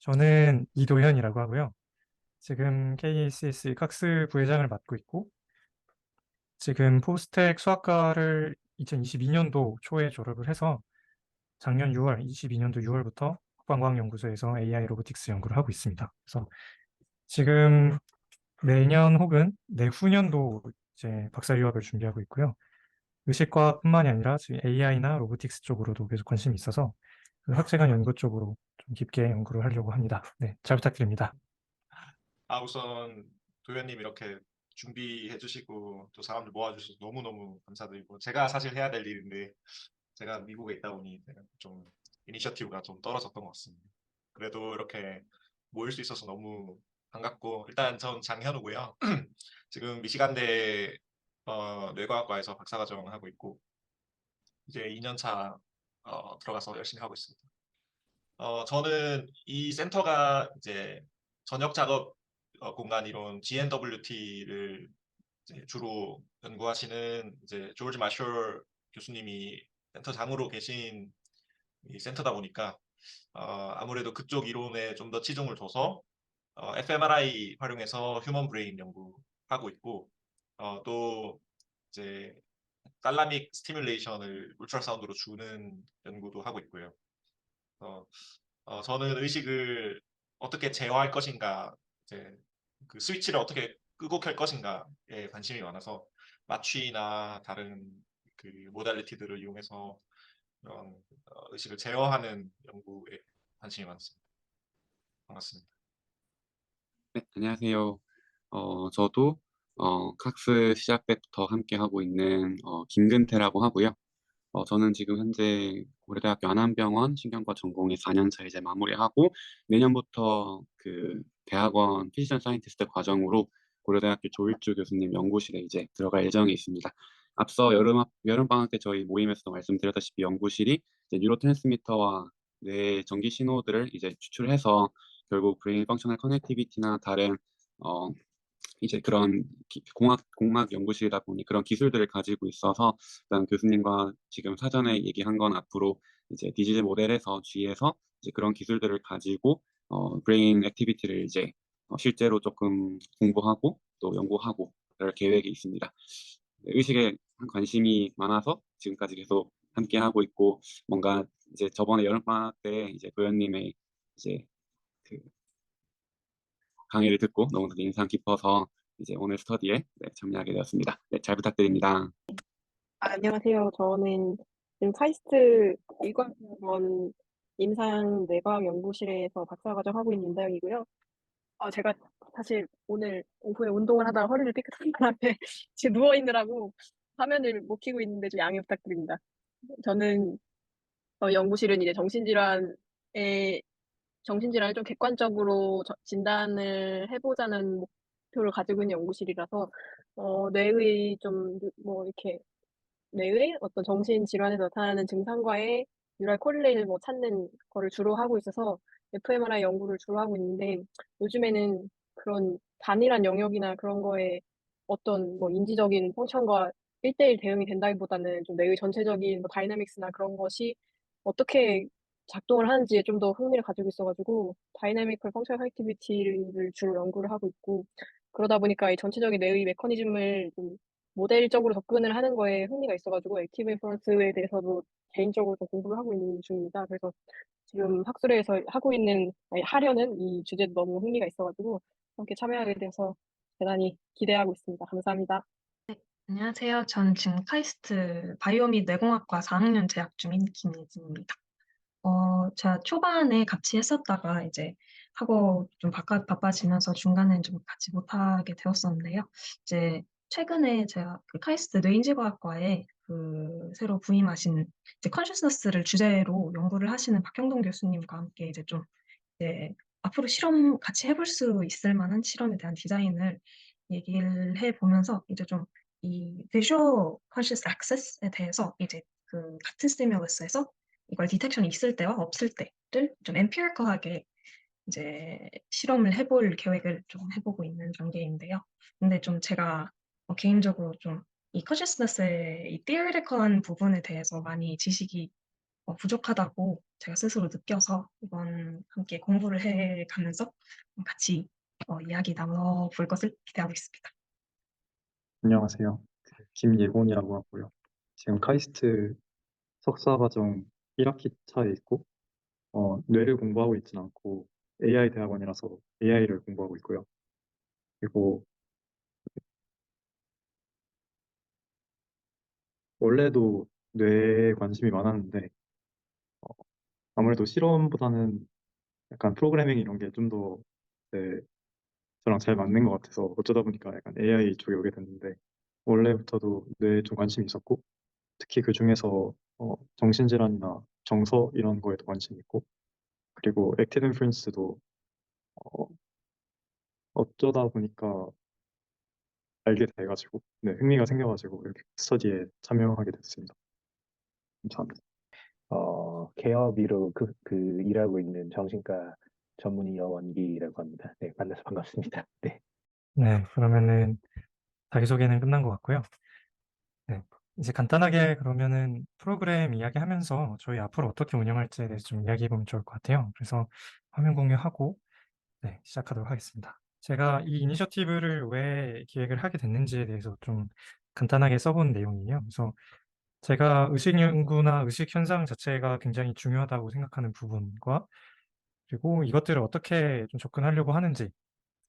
저는 이도현이라고 하고요. 지금 KACS 칵스 부회장을 맡고 있고, 지금 포스텍 수학과를 2022년도 초에 졸업을 해서 작년 6월, 22년도 6월부터 국방과학연구소에서 AI 로보틱스 연구를 하고 있습니다. 그래서 지금 내년 혹은 내후년도 이제 박사 유학을 준비하고 있고요. 의식과뿐만이 아니라 지금 AI나 로보틱스 쪽으로도 계속 관심이 있어서 그 학제간 연구 쪽으로 좀 깊게 연구를 하려고 합니다. 네, 잘 부탁드립니다. 우선 도현님 이렇게 준비해 주시고 또 사람들 모아주셔서 너무너무 감사드리고 제가 사실 해야 될 일인데 제가 미국에 있다 보니 제가 좀 이니셔티브가 좀 떨어졌던 것 같습니다. 그래도 이렇게 모일 수 있어서 너무 반갑고 일단 전 장현우고요. 지금 미시간대 뇌과학과에서 박사과정 하고 있고 이제 2년 차 들어가서 열심히 하고 있습니다. 저는 이 센터가 이제 전역 작업 공간 이론 GNWT를 주로 연구하시는 이제 조지 마셜 교수님이 센터장으로 계신 이 센터다 보니까 아무래도 그쪽 이론에 좀 더 치중을 둬서 fMRI 활용해서 휴먼 브레인 연구하고 있고 또 이제 달라믹 스티뮬레이션을 울트라사운드로 주는 연구도 하고 있고요. 어, 저는 의식을 어떻게 제어할 것인가, 이제 그 스위치를 어떻게 끄고 켤 것인가에 관심이 많아서 마취나 다른 그 모달리티들을 이용해서 그런 의식을 제어하는 연구에 관심이 많습니다. 반갑습니다. 네, 안녕하세요. 저도 칵스 시작 때부터 함께 하고 있는 김근태라고 하고요. 저는 지금 현재 고려대학교 안암병원 신경과 전공의 4년차 이제 마무리하고 내년부터 그 대학원 피지션 사이언티스트 과정으로 고려대학교 조일주 교수님 연구실에 이제 들어갈 예정이 있습니다. 앞서 여름방학 때 저희 모임에서도 말씀드렸다시피 연구실이 이제 뉴로트랜스미터와 뇌 전기 신호들을 이제 추출해서 결국 브레인 펑셔널 커넥티비티나 다른 어, 이제 그런 공학 연구실이다 보니 그런 기술들을 가지고 있어서 일단 교수님과 지금 사전에 얘기한 건 앞으로 이제 디지털 모델에서 G에서 이제 그런 기술들을 가지고 브레인 액티비티를 이제 실제로 조금 공부하고 또 연구하고 그럴 계획이 있습니다. 의식에 관심이 많아서 지금까지 계속 함께 하고 있고 뭔가 이제 저번에 여름방학 때 이제 도현님의 이제 그 강의를 듣고 너무나 인상 깊어서 이제 오늘 스터디에 참여하게 되었습니다. 네, 잘 부탁드립니다. 안녕하세요. 저는 지금 카이스트 의과대학원 임상 뇌과학연구실에서 박사과정 하고 있는 임다영이고요. 제가 사실 오늘 오후에 운동을 하다가 허리를 삐끗한 바람에 지금 누워있느라고 화면을 못 켜고 있는데 좀 양해 부탁드립니다. 저는 연구실은 이제 정신질환을 좀 객관적으로 진단을 해보자는 목표를 가지고 있는 연구실이라서 뇌의 좀 뭐 이렇게 뇌의 어떤 정신질환에서 나타나는 증상과의 뉴럴 코릴레이를 뭐 찾는 거를 주로 하고 있어서 fMRI 연구를 주로 하고 있는데 요즘에는 그런 단일한 영역이나 그런 거에 어떤 뭐 인지적인 펑션과 1대1 대응이 된다기보다는 좀 뇌의 전체적인 뭐 다이나믹스나 그런 것이 어떻게 작동을 하는지에 좀 더 흥미를 가지고 있어가지고 다이나미컬 펑셔널 액티비티를 주로 연구를 하고 있고 그러다 보니까 이 전체적인 뇌의 메커니즘을 좀 모델적으로 접근을 하는 거에 흥미가 있어가지고 액티브 인퍼런스에 대해서도 개인적으로 좀 공부를 하고 있는 중입니다. 그래서 지금 학술회에서 하고 있는, 아니, 하려는 이 주제도 너무 흥미가 있어가지고 함께 참여하게 돼서 대단히 기대하고 있습니다. 감사합니다. 안녕하세요. 저는 지금 카이스트 바이오미 뇌공학과 4학년 재학 중인 김예진입니다. 제가 초반에 같이 했었다가 이제 하고 좀 바빠지면서 중간에 좀 같이 못하게 되었었는데요. 이제 최근에 제가 그 카이스트 뇌인지과학과에 그 새로 부임하신 이제 컨셔스너스를 주제로 연구를 하시는 박형동 교수님과 함께 이제 좀 이제 앞으로 실험 같이 해볼 수 있을 만한 실험에 대한 디자인을 얘기를 해보면서 이제 좀 이 visual conscious access에 대해서 이제 그 같은 스티뮬러스에서 이걸 디텍션이 있을 때와 없을 때를 좀 empirical하게 이제 실험을 해볼 계획을 좀 해보고 있는 단계인데요. 근데 좀 제가 개인적으로 좀 이 consciousness의 이 theoretical한 부분에 대해서 많이 지식이 부족하다고 제가 스스로 느껴서 이번 함께 공부를 해가면서 같이 이야기 나눠볼 것을 기대하고 있습니다. 안녕하세요. 김예곤이라고 하고요. 지금 카이스트 석사과정 1학기 차에 있고, 뇌를 공부하고 있진 않고 AI 대학원이라서 AI를 공부하고 있고요. 그리고 원래도 뇌에 관심이 많았는데, 아무래도 실험보다는 약간 프로그래밍 이런 게 좀 더 저랑 잘 맞는 것 같아서 어쩌다 보니까 약간 AI 쪽에 오게 됐는데, 원래부터도 뇌에 좀 관심이 있었고, 특히 그 중에서 정신질환이나 정서 이런 거에도 관심이 있고, 그리고 액티브 인프루언스도 어, 어쩌다 보니까 알게 돼가지고 네, 흥미가 생겨가지고 이렇게 스터디에 참여하게 됐습니다. 감사합니다. 개업이로 일하고 있는 정신과 전문의 여원기라고 합니다. 네, 만나서 반갑습니다. 네. 네, 그러면은 자기소개는 끝난 것 같고요. 네, 이제 간단하게 그러면은 프로그램 이야기하면서 저희 앞으로 어떻게 운영할지에 대해서 좀 이야기해보면 좋을 것 같아요. 그래서 화면 공유하고 네, 시작하도록 하겠습니다. 제가 이 이니셔티브를 왜 기획을 하게 됐는지에 대해서 좀 간단하게 써본 내용이에요. 그래서 제가 의식 연구나 의식 현상 자체가 굉장히 중요하다고 생각하는 부분과 그리고 이것들을 어떻게 좀 접근하려고 하는지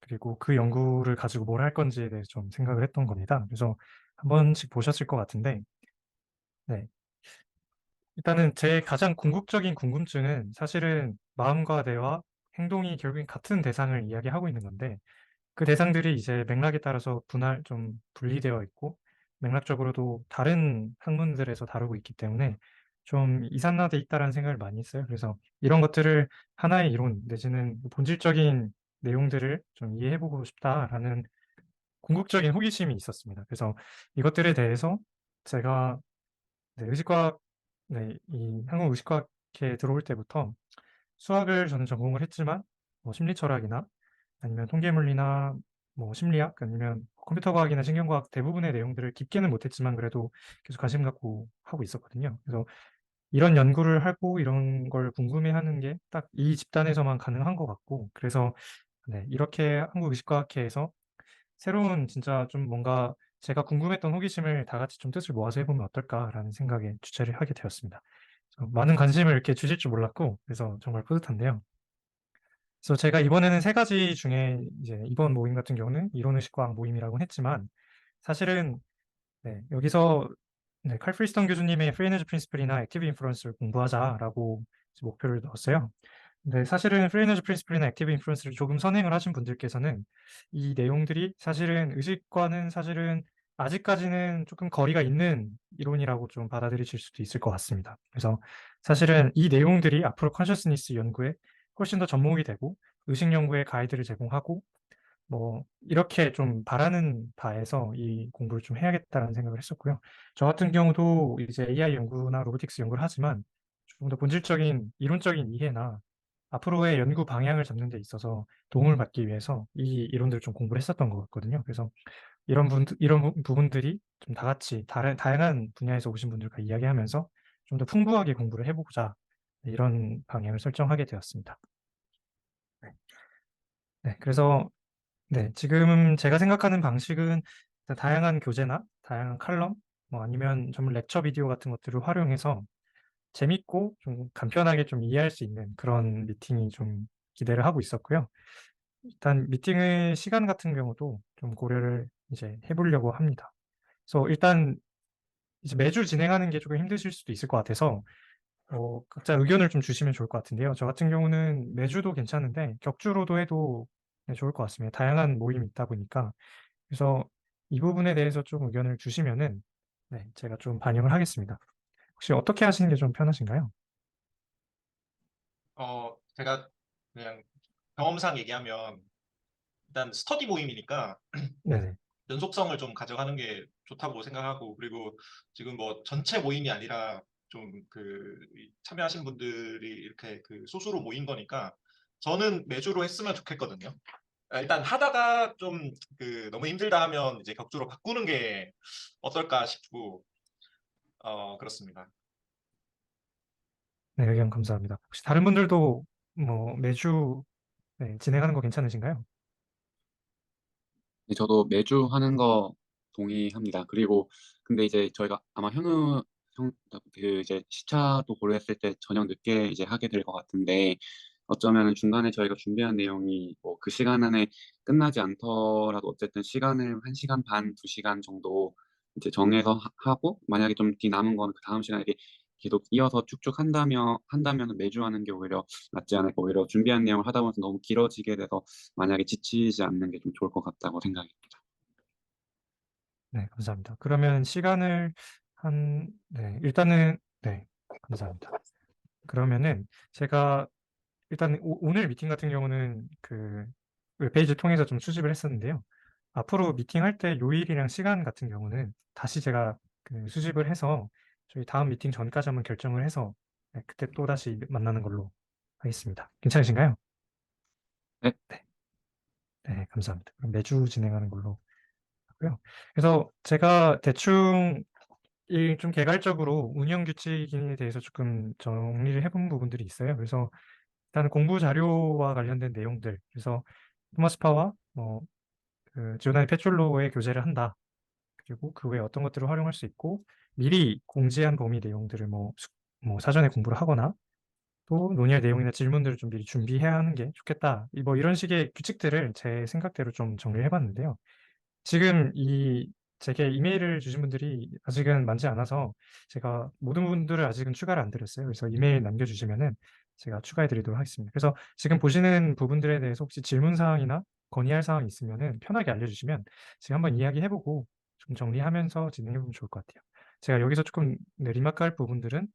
그리고 그 연구를 가지고 뭘 할 건지에 대해서 좀 생각을 했던 겁니다. 그래서 한 번씩 보셨을 것 같은데 네. 일단은 제 가장 궁극적인 궁금증은 사실은 마음과 뇌와 행동이 결국엔 같은 대상을 이야기하고 있는 건데 그 대상들이 이제 맥락에 따라서 좀 분리되어 있고 맥락적으로도 다른 학문들에서 다루고 있기 때문에 좀 이산화돼 있다라는 생각을 많이 했어요. 그래서 이런 것들을 하나의 이론 내지는 본질적인 내용들을 좀 이해해보고 싶다라는 궁극적인 호기심이 있었습니다. 그래서 이것들에 대해서 제가 네, 의식과학, 네, 이 한국의식과학에 들어올 때부터 수학을 저는 전공을 했지만 뭐 심리철학이나 아니면 통계물리나 뭐 심리학 아니면 컴퓨터 과학이나 신경과학 대부분의 내용들을 깊게는 못했지만 그래도 계속 관심 갖고 하고 있었거든요. 그래서 이런 연구를 하고 이런 걸 궁금해하는 게 딱 이 집단에서만 가능한 것 같고 그래서 네, 이렇게 한국의식과학회에서 새로운 진짜 좀 뭔가 제가 궁금했던 호기심을 다 같이 좀 뜻을 모아서 해보면 어떨까라는 생각에 주최를 하게 되었습니다. 많은 관심을 이렇게 주실 줄 몰랐고 그래서 정말 뿌듯한데요. 그래서 제가 이번에는 세 가지 중에 이제 이번 모임 같은 경우는 이론의식과학 모임이라고 했지만 사실은 네, 여기서 네, 칼 프리스턴 교수님의 프리 에너지 프린시플이나 액티브 인프루언스를 공부하자라고 목표를 넣었어요. 근데 사실은 프리 에너지 프린시플이나 액티브 인프루언스를 조금 선행을 하신 분들께서는 이 내용들이 사실은 의식과는 사실은 아직까지는 조금 거리가 있는 이론이라고 좀 받아들이실 수도 있을 것 같습니다. 그래서 사실은 이 내용들이 앞으로 컨셔스니스 연구에 훨씬 더 접목이 되고 의식 연구에 가이드를 제공하고 뭐 이렇게 좀 바라는 바에서 이 공부를 좀 해야겠다는 생각을 했었고요. 저 같은 경우도 이제 AI 연구나 로보틱스 연구를 하지만 조금 더 본질적인 이론적인 이해나 앞으로의 연구 방향을 잡는 데 있어서 도움을 받기 위해서 이 이론들을 좀 공부를 했었던 것 같거든요. 그래서 이런 부분들이 좀 다 같이 다양한 분야에서 오신 분들과 이야기하면서 좀 더 풍부하게 공부를 해보자 이런 방향을 설정하게 되었습니다. 네. 네, 그래서 네, 지금 제가 생각하는 방식은 다양한 교재나 다양한 칼럼, 뭐 아니면 전문 렉처 비디오 같은 것들을 활용해서 재밌고 좀 간편하게 좀 이해할 수 있는 그런 미팅이 좀 기대를 하고 있었고요. 일단 미팅의 시간 같은 경우도 좀 고려를 이제 해보려고 합니다. 그래서 일단 이제 매주 진행하는 게 조금 힘드실 수도 있을 것 같아서 각자 의견을 좀 주시면 좋을 것 같은데요. 저 같은 경우는 매주도 괜찮은데 격주로도 해도 네, 좋을 것 같습니다. 다양한 모임이 있다 보니까. 그래서 이 부분에 대해서 좀 의견을 주시면은 네, 제가 좀 반영을 하겠습니다. 혹시 어떻게 하시는 게 좀 편하신가요? 제가 그냥 경험상 얘기하면 일단 스터디 모임이니까 네네. 연속성을 좀 가져가는 게 좋다고 생각하고 그리고 지금 뭐 전체 모임이 아니라 좀 참여하신 분들이 이렇게 소수로 모인 거니까 저는 매주로 했으면 좋겠거든요. 일단 하다가 좀 너무 힘들다 하면 이제 격주로 바꾸는 게 어떨까 싶고 그렇습니다. 네, 의견 감사합니다. 혹시 다른 분들도 뭐 매주 네, 진행하는 거 괜찮으신가요? 네, 저도 매주 하는 거 동의합니다. 그리고 근데 이제 저희가 아마 그 이제 시차도 고려했을 때 저녁 늦게 이제 하게 될 것 같은데 어쩌면 중간에 저희가 준비한 내용이 뭐 그 시간 안에 끝나지 않더라도 어쨌든 시간을 1시간 반, 2시간 정도 이제 정해서 하고 만약에 좀 뒤 남은 거는 그 다음 시간에 이렇게 계속 이어서 쭉쭉 한다면 매주 하는 게 오히려 낫지 않을까. 오히려 준비한 내용을 하다 보면서 너무 길어지게 돼서 만약에 지치지 않는 게 좀 좋을 것 같다고 생각합니다. 네, 감사합니다. 그러면 시간을 네, 일단은 네, 감사합니다. 그러면은 제가 일단 오늘 미팅 같은 경우는 그 웹페이지 통해서 좀 수집을 했었는데요. 앞으로 미팅할 때 요일이랑 시간 같은 경우는 다시 제가 그 수집을 해서 저희 다음 미팅 전까지 한번 결정을 해서 네, 그때 또 다시 만나는 걸로 하겠습니다. 괜찮으신가요? 네. 네, 네, 감사합니다. 그럼 매주 진행하는 걸로 하고요. 그래서 제가 대충 이 좀 개괄적으로 운영 규칙에 대해서 조금 정리를 해본 부분들이 있어요. 그래서 일단 공부 자료와 관련된 내용들, 그래서 토마스 파와 그 지오다니 페트롤로의 교재를 한다. 그리고 그 외에 어떤 것들을 활용할 수 있고 미리 공지한 범위 내용들을 뭐 사전에 공부를 하거나 또 논의할 내용이나 질문들을 좀 미리 준비해야 하는 게 좋겠다. 뭐 이런 식의 규칙들을 제 생각대로 좀 정리를 해봤는데요. 지금 제게 이메일을 주신 분들이 아직은 많지 않아서 제가 모든 분들을 아직은 추가를 안 드렸어요. 그래서 이메일 남겨주시면은 제가 추가해 드리도록 하겠습니다. 그래서 지금 보시는 부분들에 대해서 혹시 질문 사항이나 건의할 사항이 있으면은 편하게 알려주시면 제가 한번 이야기해보고 좀 정리하면서 진행해보면 좋을 것 같아요. 제가 여기서 조금 네, 리마크할 부분들은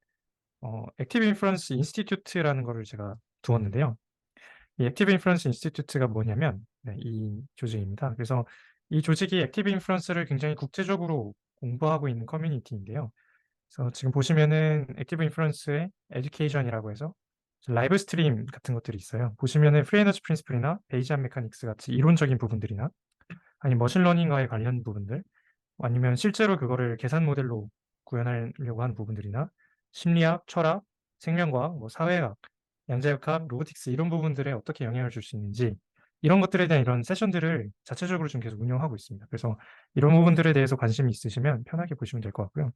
액티브 인프런스 인스티튜트라는 거를 제가 두었는데요. 이 액티브 인프런스 인스티튜트가 뭐냐면 네, 이 조직입니다. 그래서 이 조직이 액티브 인프런스를 굉장히 국제적으로 공부하고 있는 커뮤니티인데요. 그래서 지금 보시면은 액티브 인프런스의 에듀케이션이라고 해서 라이브 스트림 같은 것들이 있어요. 보시면은 프리 에너지 프린시플이나 베이지안 메카닉스 같이 이론적인 부분들이나 아니 머신러닝과의 관련 부분들 아니면 실제로 그거를 계산 모델로 구현하려고 하는 부분들이나 심리학, 철학, 생명과학, 뭐 사회학, 양자역학, 로보틱스 이런 부분들에 어떻게 영향을 줄 수 있는지 이런 것들에 대한 이런 세션들을 자체적으로 좀 계속 운영하고 있습니다. 그래서 이런 부분들에 대해서 관심이 있으시면 편하게 보시면 될 것 같고요.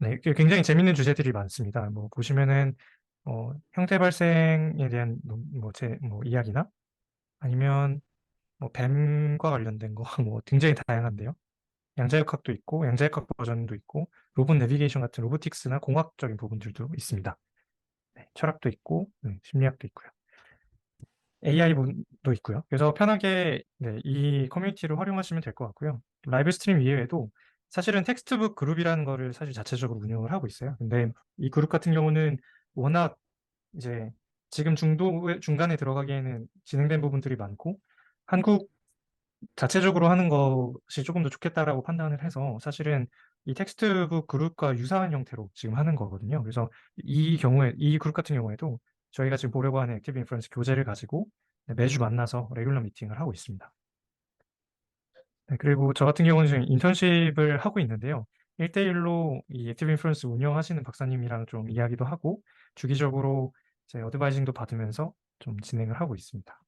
네, 굉장히 재밌는 주제들이 많습니다. 뭐 보시면은 형태 발생에 대한 뭐 이야기나 아니면 뭐 뱀과 관련된 거 뭐 굉장히 다양한데요. 양자역학도 있고 양자역학 버전도 있고 로봇 내비게이션 같은 로보틱스나 공학적인 부분들도 있습니다. 네, 철학도 있고 심리학도 있고요. AI도 있고요. 그래서 편하게 네, 이 커뮤니티를 활용하시면 될 것 같고요. 라이브 스트림 이외에도 사실은 텍스트북 그룹이라는 거를 사실 자체적으로 운영을 하고 있어요. 근데 이 그룹 같은 경우는 워낙 이제 지금 중간에 들어가기에는 진행된 부분들이 많고 한국 자체적으로 하는 것이 조금 더 좋겠다라고 판단을 해서 사실은 이 텍스트북 그룹과 유사한 형태로 지금 하는 거거든요. 그래서 이 그룹 같은 경우에도 저희가 지금 보려고 하는 액티브 인프루언스 교재를 가지고 매주 만나서 레귤러 미팅을 하고 있습니다. 네, 그리고 저 같은 경우는 지금 인턴십을 하고 있는데요. 1대1로 이 액티브 인프루언스 운영하시는 박사님이랑 좀 이야기도 하고 주기적으로 제 어드바이징도 받으면서 좀 진행을 하고 있습니다.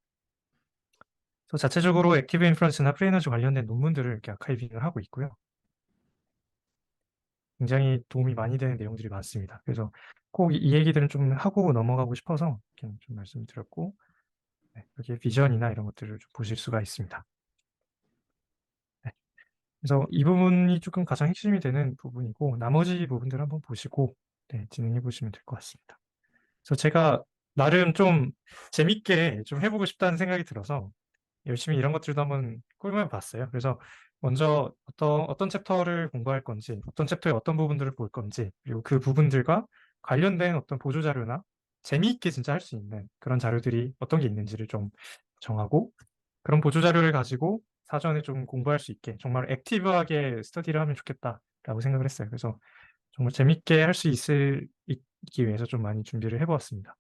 그래서 자체적으로 액티브 인프런스나 프리에너지 관련된 논문들을 이렇게 아카이빙을 하고 있고요. 굉장히 도움이 많이 되는 내용들이 많습니다. 그래서 꼭 이 얘기들은 좀 하고 넘어가고 싶어서 이렇게 좀 말씀을 드렸고, 네, 여기에 비전이나 이런 것들을 좀 보실 수가 있습니다. 네, 그래서 이 부분이 조금 가장 핵심이 되는 부분이고, 나머지 부분들 한번 보시고, 네, 진행해 보시면 될 것 같습니다. 그래서 제가 나름 좀 재밌게 좀 해보고 싶다는 생각이 들어서 열심히 이런 것들도 한번 꿀면 봤어요. 그래서 먼저 어떤 챕터를 공부할 건지, 어떤 챕터의 어떤 부분들을 볼 건지, 그리고 그 부분들과 관련된 어떤 보조 자료나 재미있게 진짜 할 수 있는 그런 자료들이 어떤 게 있는지를 좀 정하고, 그런 보조 자료를 가지고 사전에 좀 공부할 수 있게 정말 액티브하게 스터디를 하면 좋겠다라고 생각을 했어요. 그래서 정말 재밌게 할 수 있기 위해서 좀 많이 준비를 해보았습니다.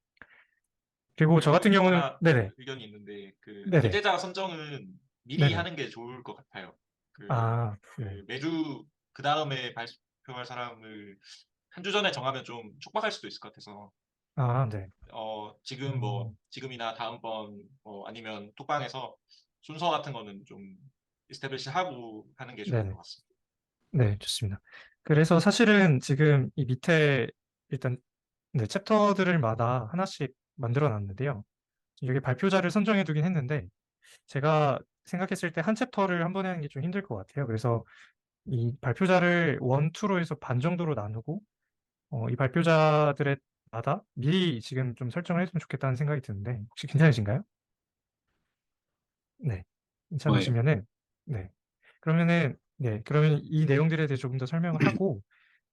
그리고 저 같은 경우는 하나 네네 의견이 있는데 그 네네 기재자 선정은 미리 네네 하는 게 좋을 것 같아요. 그 아 그 매주 그 다음에 발표할 사람을 한 주 전에 정하면 좀 촉박할 수도 있을 것 같아서 아, 네. 지금 뭐 지금이나 다음번 뭐 아니면 톡방에서 순서 같은 거는 좀 이스태블리시 하고 하는 게 좋을 네네. 것 같습니다. 네, 좋습니다. 그래서 사실은 지금 이 밑에 일단 네, 챕터들마다 하나씩 만들어 놨는데요. 여기 발표자를 선정해 두긴 했는데 제가 생각했을 때 한 챕터를 한 번에 하는 게 좀 힘들 것 같아요. 그래서 이 발표자를 1, 2로 해서 반 정도로 나누고 이 발표자들의 마다 미리 지금 좀 설정을 했으면 좋겠다는 생각이 드는데 혹시 괜찮으신가요? 네, 좋아요. 괜찮으시면은 네, 그러면 이 내용들에 대해 조금 더 설명을 하고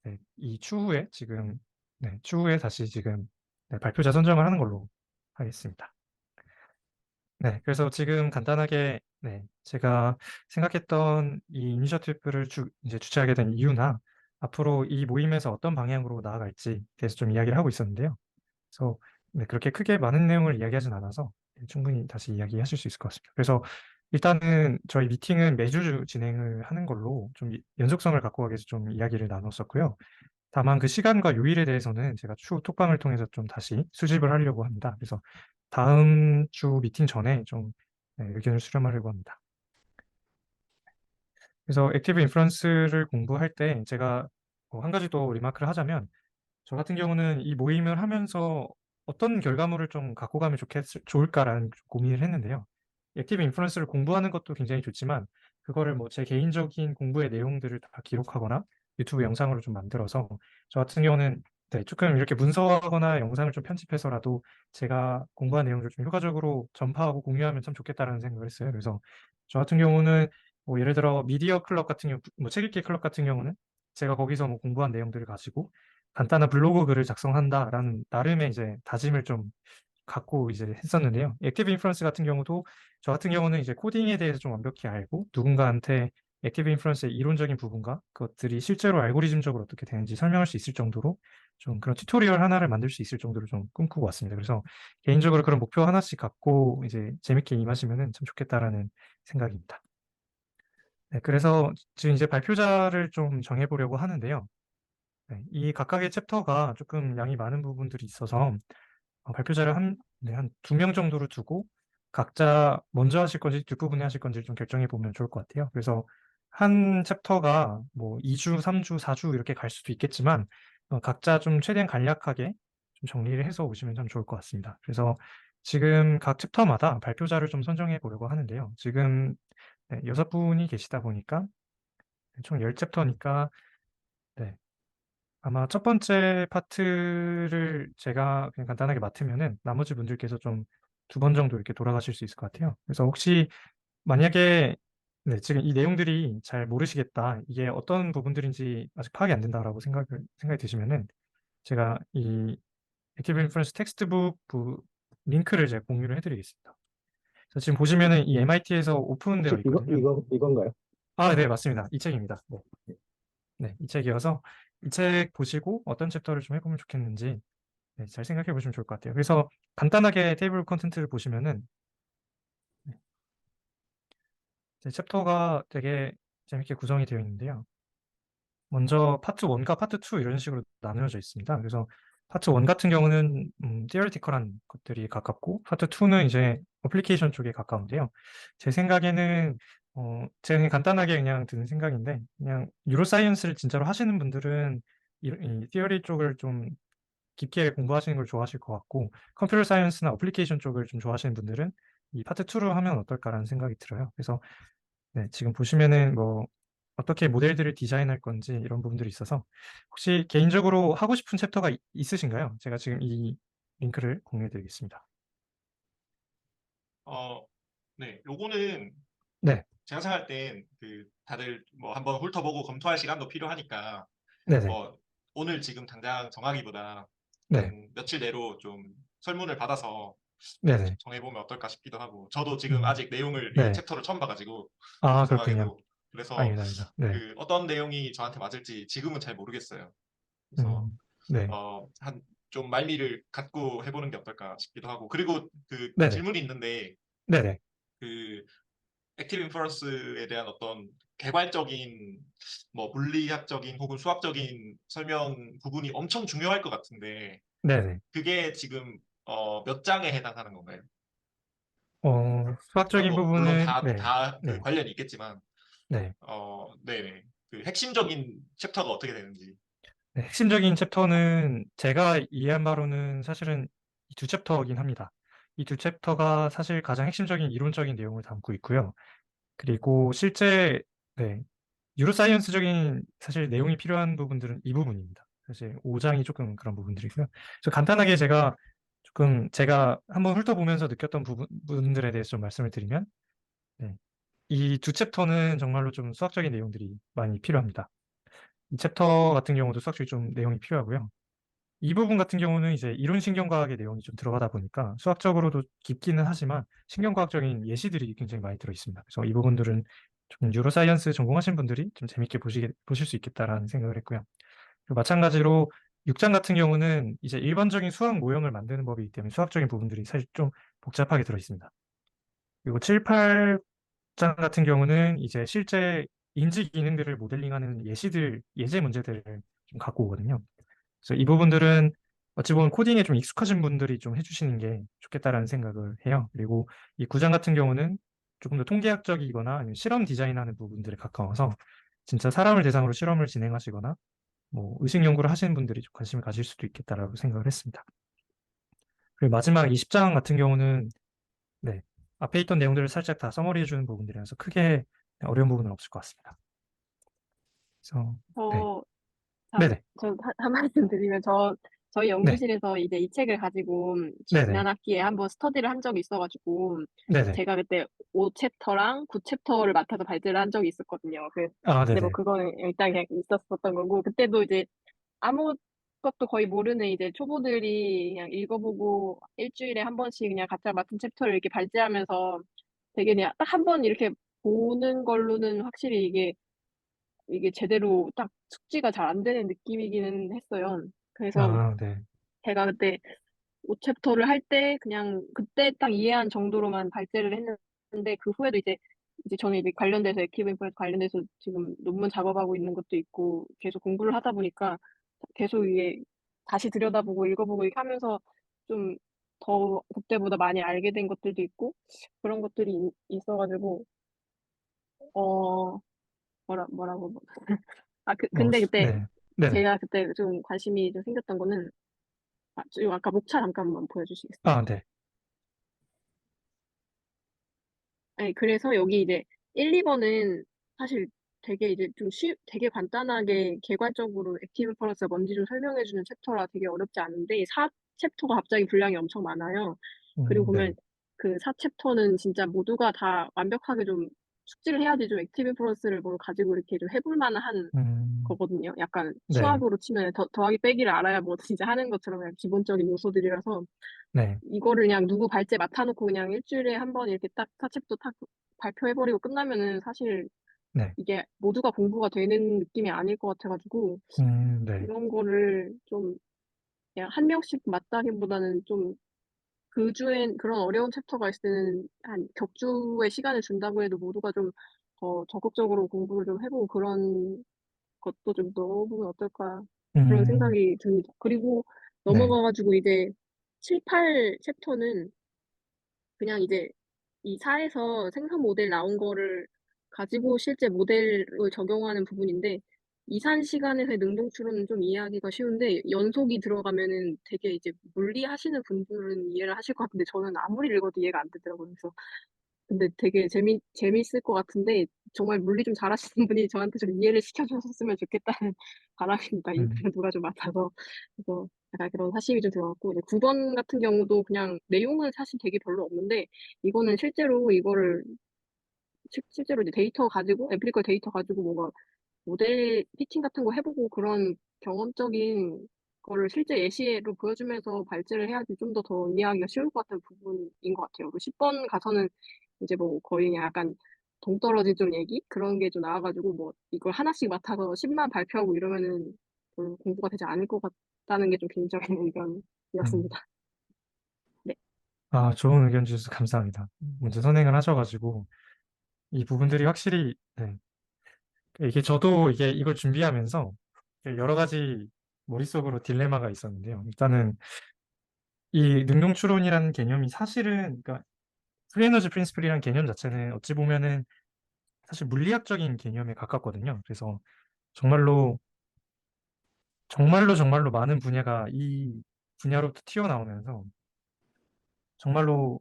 네, 이 추후에 지금 추후에 다시 지금 발표자 선정을 하는 걸로 하겠습니다. 네, 그래서 지금 간단하게 제가 생각했던 이 이니셔티브를 이제 주최하게 된 이유나 앞으로 이 모임에서 어떤 방향으로 나아갈지 대해서 좀 이야기를 하고 있었는데요. 그래서 그렇게 크게 많은 내용을 이야기하진 않아서 충분히 다시 이야기하실 수 있을 것 같습니다. 그래서 일단은 저희 미팅은 매주 진행을 하는 걸로 좀 연속성을 갖고 가기 위해서 좀 이야기를 나눴었고요. 다만 그 시간과 요일에 대해서는 제가 추후 톡방을 통해서 좀 다시 수집을 하려고 합니다. 그래서 다음 주 미팅 전에 좀 의견을 수렴하려고 합니다. 그래서 액티브 인프런스를 공부할 때 제가 한 가지 더 리마크를 하자면 저 같은 경우는 이 모임을 하면서 어떤 결과물을 좀 갖고 가면 좋을까라는 고민을 했는데요. 액티브 인프루언스를 공부하는 것도 굉장히 좋지만 그거를 뭐 제 개인적인 공부의 내용들을 다 기록하거나 유튜브 영상으로 좀 만들어서 저 같은 경우는 조금 이렇게 문서화하거나 영상을 좀 편집해서라도 제가 공부한 내용을 좀 효과적으로 전파하고 공유하면 참 좋겠다라는 생각을 했어요. 그래서 저 같은 경우는 뭐 예를 들어 미디어 클럽 같은 경우, 뭐 책 읽기 클럽 같은 경우는 제가 거기서 뭐 공부한 내용들을 가지고 간단한 블로그 글을 작성한다라는 나름의 이제 다짐을 좀 갖고 이제 했었는데요. 액티브 인프루언스 같은 경우도 저 같은 경우는 이제 코딩에 대해서 좀 완벽히 알고 누군가한테 액티브 인프루언스의 이론적인 부분과 그것들이 실제로 알고리즘적으로 어떻게 되는지 설명할 수 있을 정도로 좀 그런 튜토리얼 하나를 만들 수 있을 정도로 좀 꿈꾸고 왔습니다. 그래서 개인적으로 그런 목표 하나씩 갖고 이제 재밌게 임하시면은 참 좋겠다라는 생각입니다. 네, 그래서 지금 이제 발표자를 좀 정해보려고 하는데요. 이 각각의 챕터가 조금 양이 많은 부분들이 있어서 발표자를 한 2명 정도로 두고 각자 먼저 하실 건지 뒷부분에 하실 건지 좀 결정해 보면 좋을 것 같아요. 그래서 한 챕터가 뭐 2주, 3주, 4주 이렇게 갈 수도 있겠지만 각자 좀 최대한 간략하게 좀 정리를 해서 오시면 참 좋을 것 같습니다. 그래서 지금 각 챕터마다 발표자를 좀 선정해 보려고 하는데요. 지금 6분이 계시다 보니까 총 10챕터니까 아마 첫 번째 파트를 제가 그냥 간단하게 맡으면은 나머지 분들께서 좀 2번 정도 이렇게 돌아가실 수 있을 것 같아요. 그래서 혹시 만약에 지금 이 내용들이 잘 모르시겠다, 이게 어떤 부분들인지 아직 파악이 안 된다라고 생각이 드시면은 제가 이 액티브 인프루언스 텍스트북 링크를 제가 공유를 해드리겠습니다. 그래서 지금 보시면은 이 MIT에서 오픈되어 혹시 있거든요. 이건가요? 아, 네, 맞습니다. 이 책입니다. 네, 이 책이어서 이 책 보시고 어떤 챕터를 좀 해보면 좋겠는지 잘 생각해 보시면 좋을 것 같아요. 그래서 간단하게 테이블 컨텐츠를 보시면은 제 챕터가 되게 재밌게 구성이 되어 있는데요. 먼저 파트 1과 파트 2 이런 식으로 나누어져 있습니다. 그래서 파트 1 같은 경우는 theoretical한 것들이 가깝고 파트 2는 이제 어플리케이션 쪽에 가까운데요. 제 생각에는 제가 그냥 간단하게 그냥 드는 생각인데 그냥 뉴로사이언스를 진짜로 하시는 분들은 이 theory 쪽을 좀 깊게 공부하시는 걸 좋아하실 것 같고 컴퓨터 사이언스나 어플리케이션 쪽을 좀 좋아하시는 분들은 이 파트 2로 하면 어떨까라는 생각이 들어요. 그래서 지금 보시면은 뭐 어떻게 모델들을 디자인할 건지 이런 부분들이 있어서 혹시 개인적으로 하고 싶은 챕터가 있으신가요? 제가 지금 이 링크를 공유해 드리겠습니다. 네, 요거는 네, 제가 생각할 땐 다들 뭐 한번 훑어보고 검토할 시간도 필요하니까 네네, 뭐 오늘 지금 당장 정하기보다 네, 한 며칠 내로 좀 설문을 받아서 네네, 정해보면 어떨까 싶기도 하고 저도 지금 음, 아직 내용을 이 네. 챕터를 처음 봐가지고 아, 그렇군요. 이상하게도 그래서 아닙니다, 아닙니다. 네, 어떤 내용이 저한테 맞을지 지금은 잘 모르겠어요. 그래서 네, 한 좀 말미를 갖고 해보는 게 어떨까 싶기도 하고 그리고 네네, 질문이 있는데 네네, 그 액티브 인퍼런스에 대한 어떤 개괄적인 뭐 물리학적인 혹은 수학적인 설명 부분이 엄청 중요할 것 같은데 네네. 그게 지금 몇 장에 해당하는 건가요? 수학적인 그러니까 뭐 물론 부분은, 다 그 네, 관련이 있겠지만 네. 네네. 그 핵심적인 챕터가 어떻게 되는지. 네, 핵심적인 챕터는 제가 이해한 바로는 사실은 이 두 챕터이긴 합니다. 이 두 챕터가 사실 가장 핵심적인 이론적인 내용을 담고 있고요. 그리고 실제, 네, 뉴로사이언스적인 사실 내용이 필요한 부분들은 이 부분입니다. 사실 5장이 조금 그런 부분들이고요. 그래서 간단하게 제가 한번 훑어보면서 느꼈던 부분들에 대해서 좀 말씀을 드리면, 네, 이 두 챕터는 정말로 좀 수학적인 내용들이 많이 필요합니다. 이 챕터 같은 경우도 수학적인 좀 내용이 필요하고요. 이 부분 같은 경우는 이제 이론 신경과학의 내용이 좀 들어가다 보니까 수학적으로도 깊기는 하지만 신경과학적인 예시들이 굉장히 많이 들어 있습니다. 그래서 이 부분들은 좀 뉴로사이언스 전공하신 분들이 좀 재밌게 보실 수 있겠다라는 생각을 했고요. 그리고 마찬가지로 6장 같은 경우는 이제 일반적인 수학 모형을 만드는 법이기 때문에 수학적인 부분들이 사실 좀 복잡하게 들어 있습니다. 그리고 7, 8장 같은 경우는 이제 실제 인지 기능들을 모델링하는 예제 문제들을 좀 갖고 오거든요. 그래서 이 부분들은 어찌 보면 코딩에 좀 익숙하신 분들이 좀 해주시는 게 좋겠다라는 생각을 해요. 그리고 이 9장 같은 경우는 조금 더 통계학적이거나 아니면 실험 디자인하는 부분들에 가까워서 진짜 사람을 대상으로 실험을 진행하시거나 뭐 의식 연구를 하시는 분들이 좀 관심을 가질 수도 있겠다라고 생각을 했습니다. 그리고 마지막 20장 같은 경우는 네, 앞에 있던 내용들을 살짝 다 서머리해 주는 부분들이라서 크게 어려운 부분은 없을 것 같습니다. 그래서 네, 저, 네네, 한 말씀 드리면, 저희 네, 연구실에서 이제 이 책을 가지고 네네, 지난 학기에 한번 스터디를 한 적이 있어가지고, 네네, 제가 그때 5챕터랑 9챕터를 맡아서 발제를 한 적이 있었거든요. 아, 근데 뭐 네네, 그거는 일단 그냥 있었었던 거고, 그때도 이제 아무것도 거의 모르는 이제 초보들이 그냥 읽어보고 일주일에 한 번씩 그냥 각자 맡은 챕터를 이렇게 발제하면서 되게 그냥 딱 한 번 이렇게 보는 걸로는 확실히 이게 제대로 딱 숙지가 잘 안 되는 느낌이기는 했어요. 그래서 아, 네, 제가 그때 5챕터를 할 때 그냥 그때 딱 이해한 정도로만 발제를 했는데 그 후에도 이제 저는 이제 관련돼서 액티브 인프레스 관련돼서 지금 논문 작업하고 있는 것도 있고 계속 공부를 하다 보니까 계속 이게 다시 들여다보고 읽어보고 이렇게 하면서 좀 더 그때보다 많이 알게 된 것들도 있고 그런 것들이 있어가지고 어 뭐라고 근데 그때 네, 네네, 제가 그때 좀 관심이 좀 생겼던 거는 지금 아까 목차 잠깐만 보여주시겠어요? 아, 네, 네, 그래서 여기 이제 1, 2번은 사실 되게 이제 되게 간단하게 개괄적으로 액티브 플러스가 뭔지 좀 설명해주는 챕터라 되게 어렵지 않은데 4챕터가 갑자기 분량이 엄청 많아요. 그리고 네, 보면 그 4챕터는 진짜 모두가 다 완벽하게 좀 숙지를 해야지 좀 액티브 플러스를 뭘 가지고 이렇게 좀 해볼 만한 음, 거거든요. 약간 네, 수학으로 치면 더하기 빼기를 알아야 뭐 진짜 하는 것처럼 그냥 기본적인 요소들이라서 네, 이거를 그냥 누구 발제 맡아놓고 그냥 일주일에 한 번 이렇게 딱 사책도 딱 발표해버리고 끝나면은 사실 네, 이게 모두가 공부가 되는 느낌이 아닐 것 같아가지고 네, 이런 거를 좀 그냥 한 명씩 맡다기보다는 좀 그 주엔 그런 어려운 챕터가 있을 때는 한 격주의 시간을 준다고 해도 모두가 좀 더 적극적으로 공부를 좀 해보고 그런 것도 좀 넣어보면 어떨까 그런 음, 생각이 듭니다. 그리고 네, 넘어가가지고 이제 7, 8 챕터는 그냥 이제 이 사에서 생산 모델 나온 거를 가지고 실제 모델로 적용하는 부분인데 이산 시간에서의 능동 추론은 좀 이해하기가 쉬운데 연속이 들어가면은 되게 이제 물리 하시는 분들은 이해를 하실 것 같은데 저는 아무리 읽어도 이해가 안 되더라고요. 그래서 근데 되게 재밌을 것 같은데 정말 물리 좀 잘하시는 분이 저한테 좀 이해를 시켜주셨으면 좋겠다는 바람입니다. 이 음, 누가 좀 맡아서. 그래서 약간 그런 사심이 좀 들어갔고, 이제 9번 같은 경우도 그냥 내용은 사실 되게 별로 없는데, 이거는 실제로 실제로 이제 데이터 가지고, 애플리컬 데이터 가지고 뭔가 모델 피팅 같은 거 해보고 그런 경험적인 거를 실제 예시로 보여주면서 발제를 해야지 좀 더 이해하기가 쉬울 것 같은 부분인 것 같아요. 그리고 10번 가서는 이제 뭐 거의 그냥 약간 동떨어진 좀 얘기? 그런 게 좀 나와가지고 뭐 이걸 하나씩 맡아서 10만 발표하고 이러면은 별로 공부가 되지 않을 것 같다는 게 좀 개인적인 음. 의견이었습니다. 네. 아, 좋은 의견 주셔서 감사합니다. 먼저 선행을 하셔가지고 이 부분들이 확실히 네, 이게 저도 이걸 준비하면서 여러 가지 머릿속으로 딜레마가 있었는데요. 일단은 이 능동 추론이라는 개념이 사실은, 그러니까 프리에너지 프린시플이라는 개념 자체는 어찌 보면은 사실 물리학적인 개념에 가깝거든요. 그래서 정말로 정말로 많은 분야가 이 분야로부터 튀어나오면서 정말로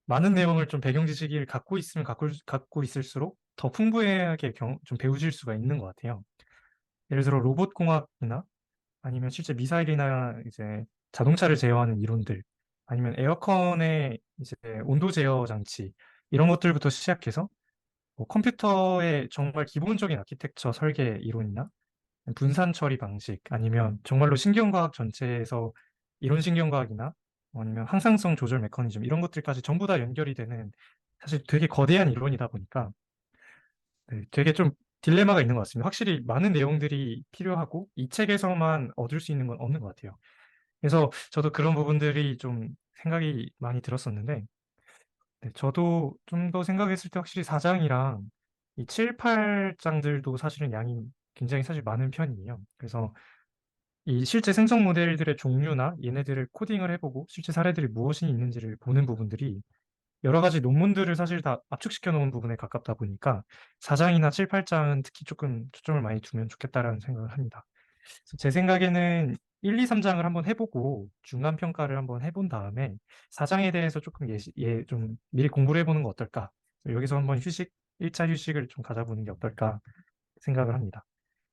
많은 내용을 좀 배경 지식을 갖고 있으면 갖고 있을수록 더 풍부하게 좀 배우실 수가 있는 것 같아요. 예를 들어 로봇 공학이나 아니면 실제 미사일이나 이제 자동차를 제어하는 이론들, 아니면 에어컨의 이제 온도 제어 장치, 이런 것들부터 시작해서 뭐 컴퓨터의 정말 기본적인 아키텍처 설계 이론이나 분산 처리 방식, 아니면 정말로 신경과학 전체에서 이론 신경과학이나 아니면 항상성 조절 메커니즘, 이런 것들까지 전부 다 연결이 되는 사실 되게 거대한 이론이다 보니까 네, 되게 좀 딜레마가 있는 것 같습니다. 확실히 많은 내용들이 필요하고 이 책에서만 얻을 수 있는 건 없는 것 같아요. 그래서 저도 그런 부분들이 좀 생각이 많이 들었었는데, 네, 저도 좀 더 생각했을 때 확실히 4장이랑 이 7, 8장들도 사실은 양이 굉장히 사실 많은 편이에요. 그래서 이 실제 생성 모델들의 종류나 얘네들을 코딩을 해보고 실제 사례들이 무엇이 있는지를 보는 부분들이 여러 가지 논문들을 사실 다 압축시켜 놓은 부분에 가깝다 보니까 4장이나 7, 8장은 특히 조금 초점을 많이 두면 좋겠다라는 생각을 합니다. 그래서 제 생각에는 1, 2, 3장을 한번 해보고 중간 평가를 한번 해본 다음에 4장에 대해서 조금 좀 미리 공부를 해보는 거 어떨까? 여기서 한번 1차 휴식을 좀 가져보는 게 어떨까 생각을 합니다.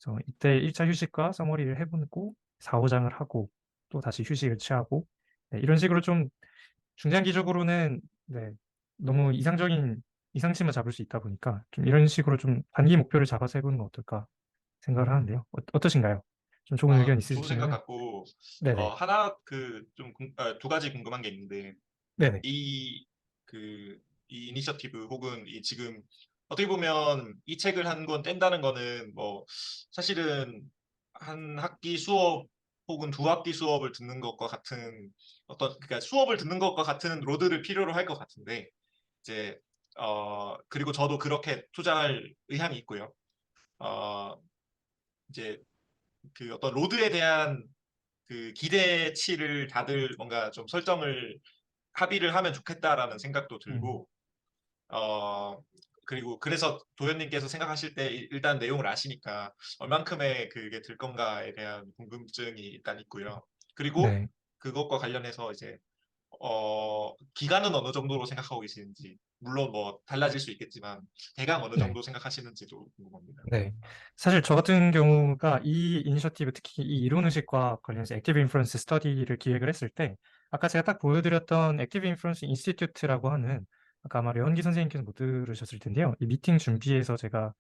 그래서 이때 1차 휴식과 서머리를 해보고 4, 5장을 하고 또 다시 휴식을 취하고, 네, 이런 식으로 좀 중장기적으로는, 네, 너무 이상치만 잡을 수 있다 보니까 좀 이런 식으로 좀 단기 목표를 잡아서 해보는 건 어떨까 생각을 하는데요. 어떠신가요? 좀 좋은 의견 좋은 생각 있으시면은. 같고, 네네. 하나 두 가지 궁금한 게 있는데, 네네. 이, 이 이니셔티브 혹은 이 지금 어떻게 보면 이 책을 한 권 뗀다는 거는 뭐 사실은 한 학기 수업 혹은 두 학기 수업을 듣는 것과 같은 그러니까 수업을 듣는 것과 같은 로드를 필요로 할 것 같은데 이제 그리고 저도 그렇게 투자할 의향이 있고요. 어, 이제 그 어떤 로드에 대한 그 기대치를 다들 뭔가 좀 설정을 합의를 하면 좋겠다라는 생각도 음, 들고 그리고 그래서 도현님께서 생각하실 때 일단 내용을 아시니까 얼만큼의 그게 들 건가에 대한 궁금증이 일단 있고요. 그리고 네. 그것과 관련해서 이제 기간은 어느 정도로 생각하고 계시는지 물론 뭐 달라질 수 있겠지만 대강 어느 네. 정도 생각하시는지도 궁금합니다. 네. 사실 저 같은 경우가 이 이니셔티브, 특히 이 이론의식과 관련해서 액티브 인프루언스 스터디를 기획을 했을 때 아까 제가 딱 보여드렸던 액티브 인프루언스 인스티튜트라고 하는, 아까 아마 려원기 선생님께서 못 들으셨을 텐데요. 이 미팅 준비에서 제가,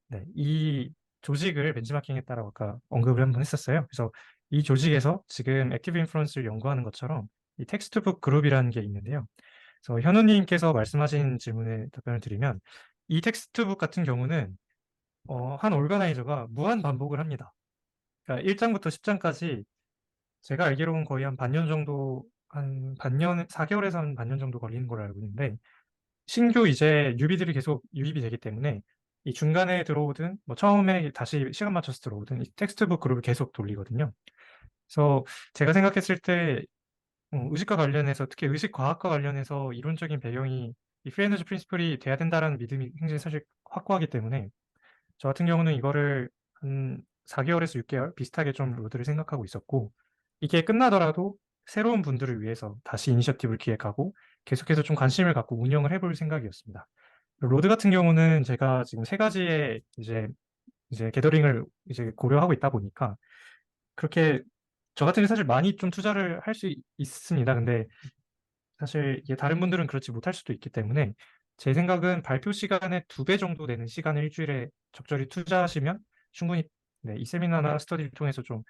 네, 이 조직을 벤치마킹했다라고 아까 언급을 한번 했었어요. 그래서 이 조직에서 지금 액티브 인프루언스를 연구하는 것처럼 이 텍스트북 그룹이라는 게 있는데요. 그래서 현우님께서 말씀하신 질문에 답변을 드리면, 이 텍스트북 같은 경우는 한 오르가나이저가 무한 반복을 합니다. 그러니까 1장부터 10장까지 제가 알기로는 거의 한 반년 정도, 한 반년, 4개월에서 한 반년 정도 걸리는 걸로 알고 있는데, 신규 이제 뉴비들이 계속 유입이 되기 때문에 이 중간에 들어오든 뭐 처음에 다시 시간 맞춰서 들어오든 이 텍스트북 그룹을 계속 돌리거든요. 그래서 제가 생각했을 때 의식과 관련해서, 특히 의식과학과 관련해서 이론적인 배경이 이 프리에너지 프린시플이 돼야 된다라는 믿음이 굉장히 사실 확고하기 때문에 저 같은 경우는 이거를 한 4개월에서 6개월 비슷하게 좀 로드를 생각하고 있었고, 이게 끝나더라도 새로운 분들을 위해서 다시 이니셔티브를 기획하고 계속해서 좀 관심을 갖고 운영을 해볼 생각이었습니다. 로드 같은 경우는 제가 지금 세 가지의 이제 게더링을 이제 고려하고 있다 보니까 그렇게 저 같은 경우 사실 많이 좀 투자를 할 수 있습니다. 근데 사실 이게 다른 분들은 그렇지 못할 수도 있기 때문에 제 생각은 발표 시간의 2배 정도 되는 시간을 일주일에 적절히 투자하시면 충분히, 네, 이 세미나나 스터디를 통해서 좀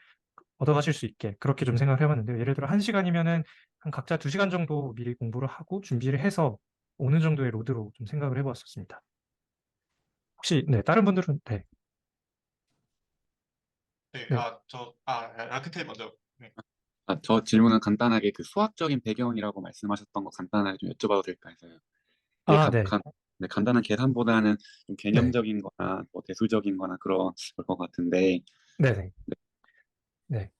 얻어가실 수 있게 그렇게 좀 생각을 해봤는데요. 예를 들어 1시간이면은 한 각자 2시간 정도 미리 공부를 하고 준비를 해서 오는 정도의 로드로 좀 생각을 해보았었습니다. 혹시, 네, 다른 분들은, 네, 네, 네. 라크테 먼저. 네. 저 질문은 간단하게 그 수학적인 배경이라고 말씀하셨던 거 간단하게 좀 여쭤봐도 될까 해서요. 아, 네. 네, 간단한 계산보다는 좀 네, 개념적인 거나 뭐 대술적인 거나 그런 걸 것 같은데, 네네. 네.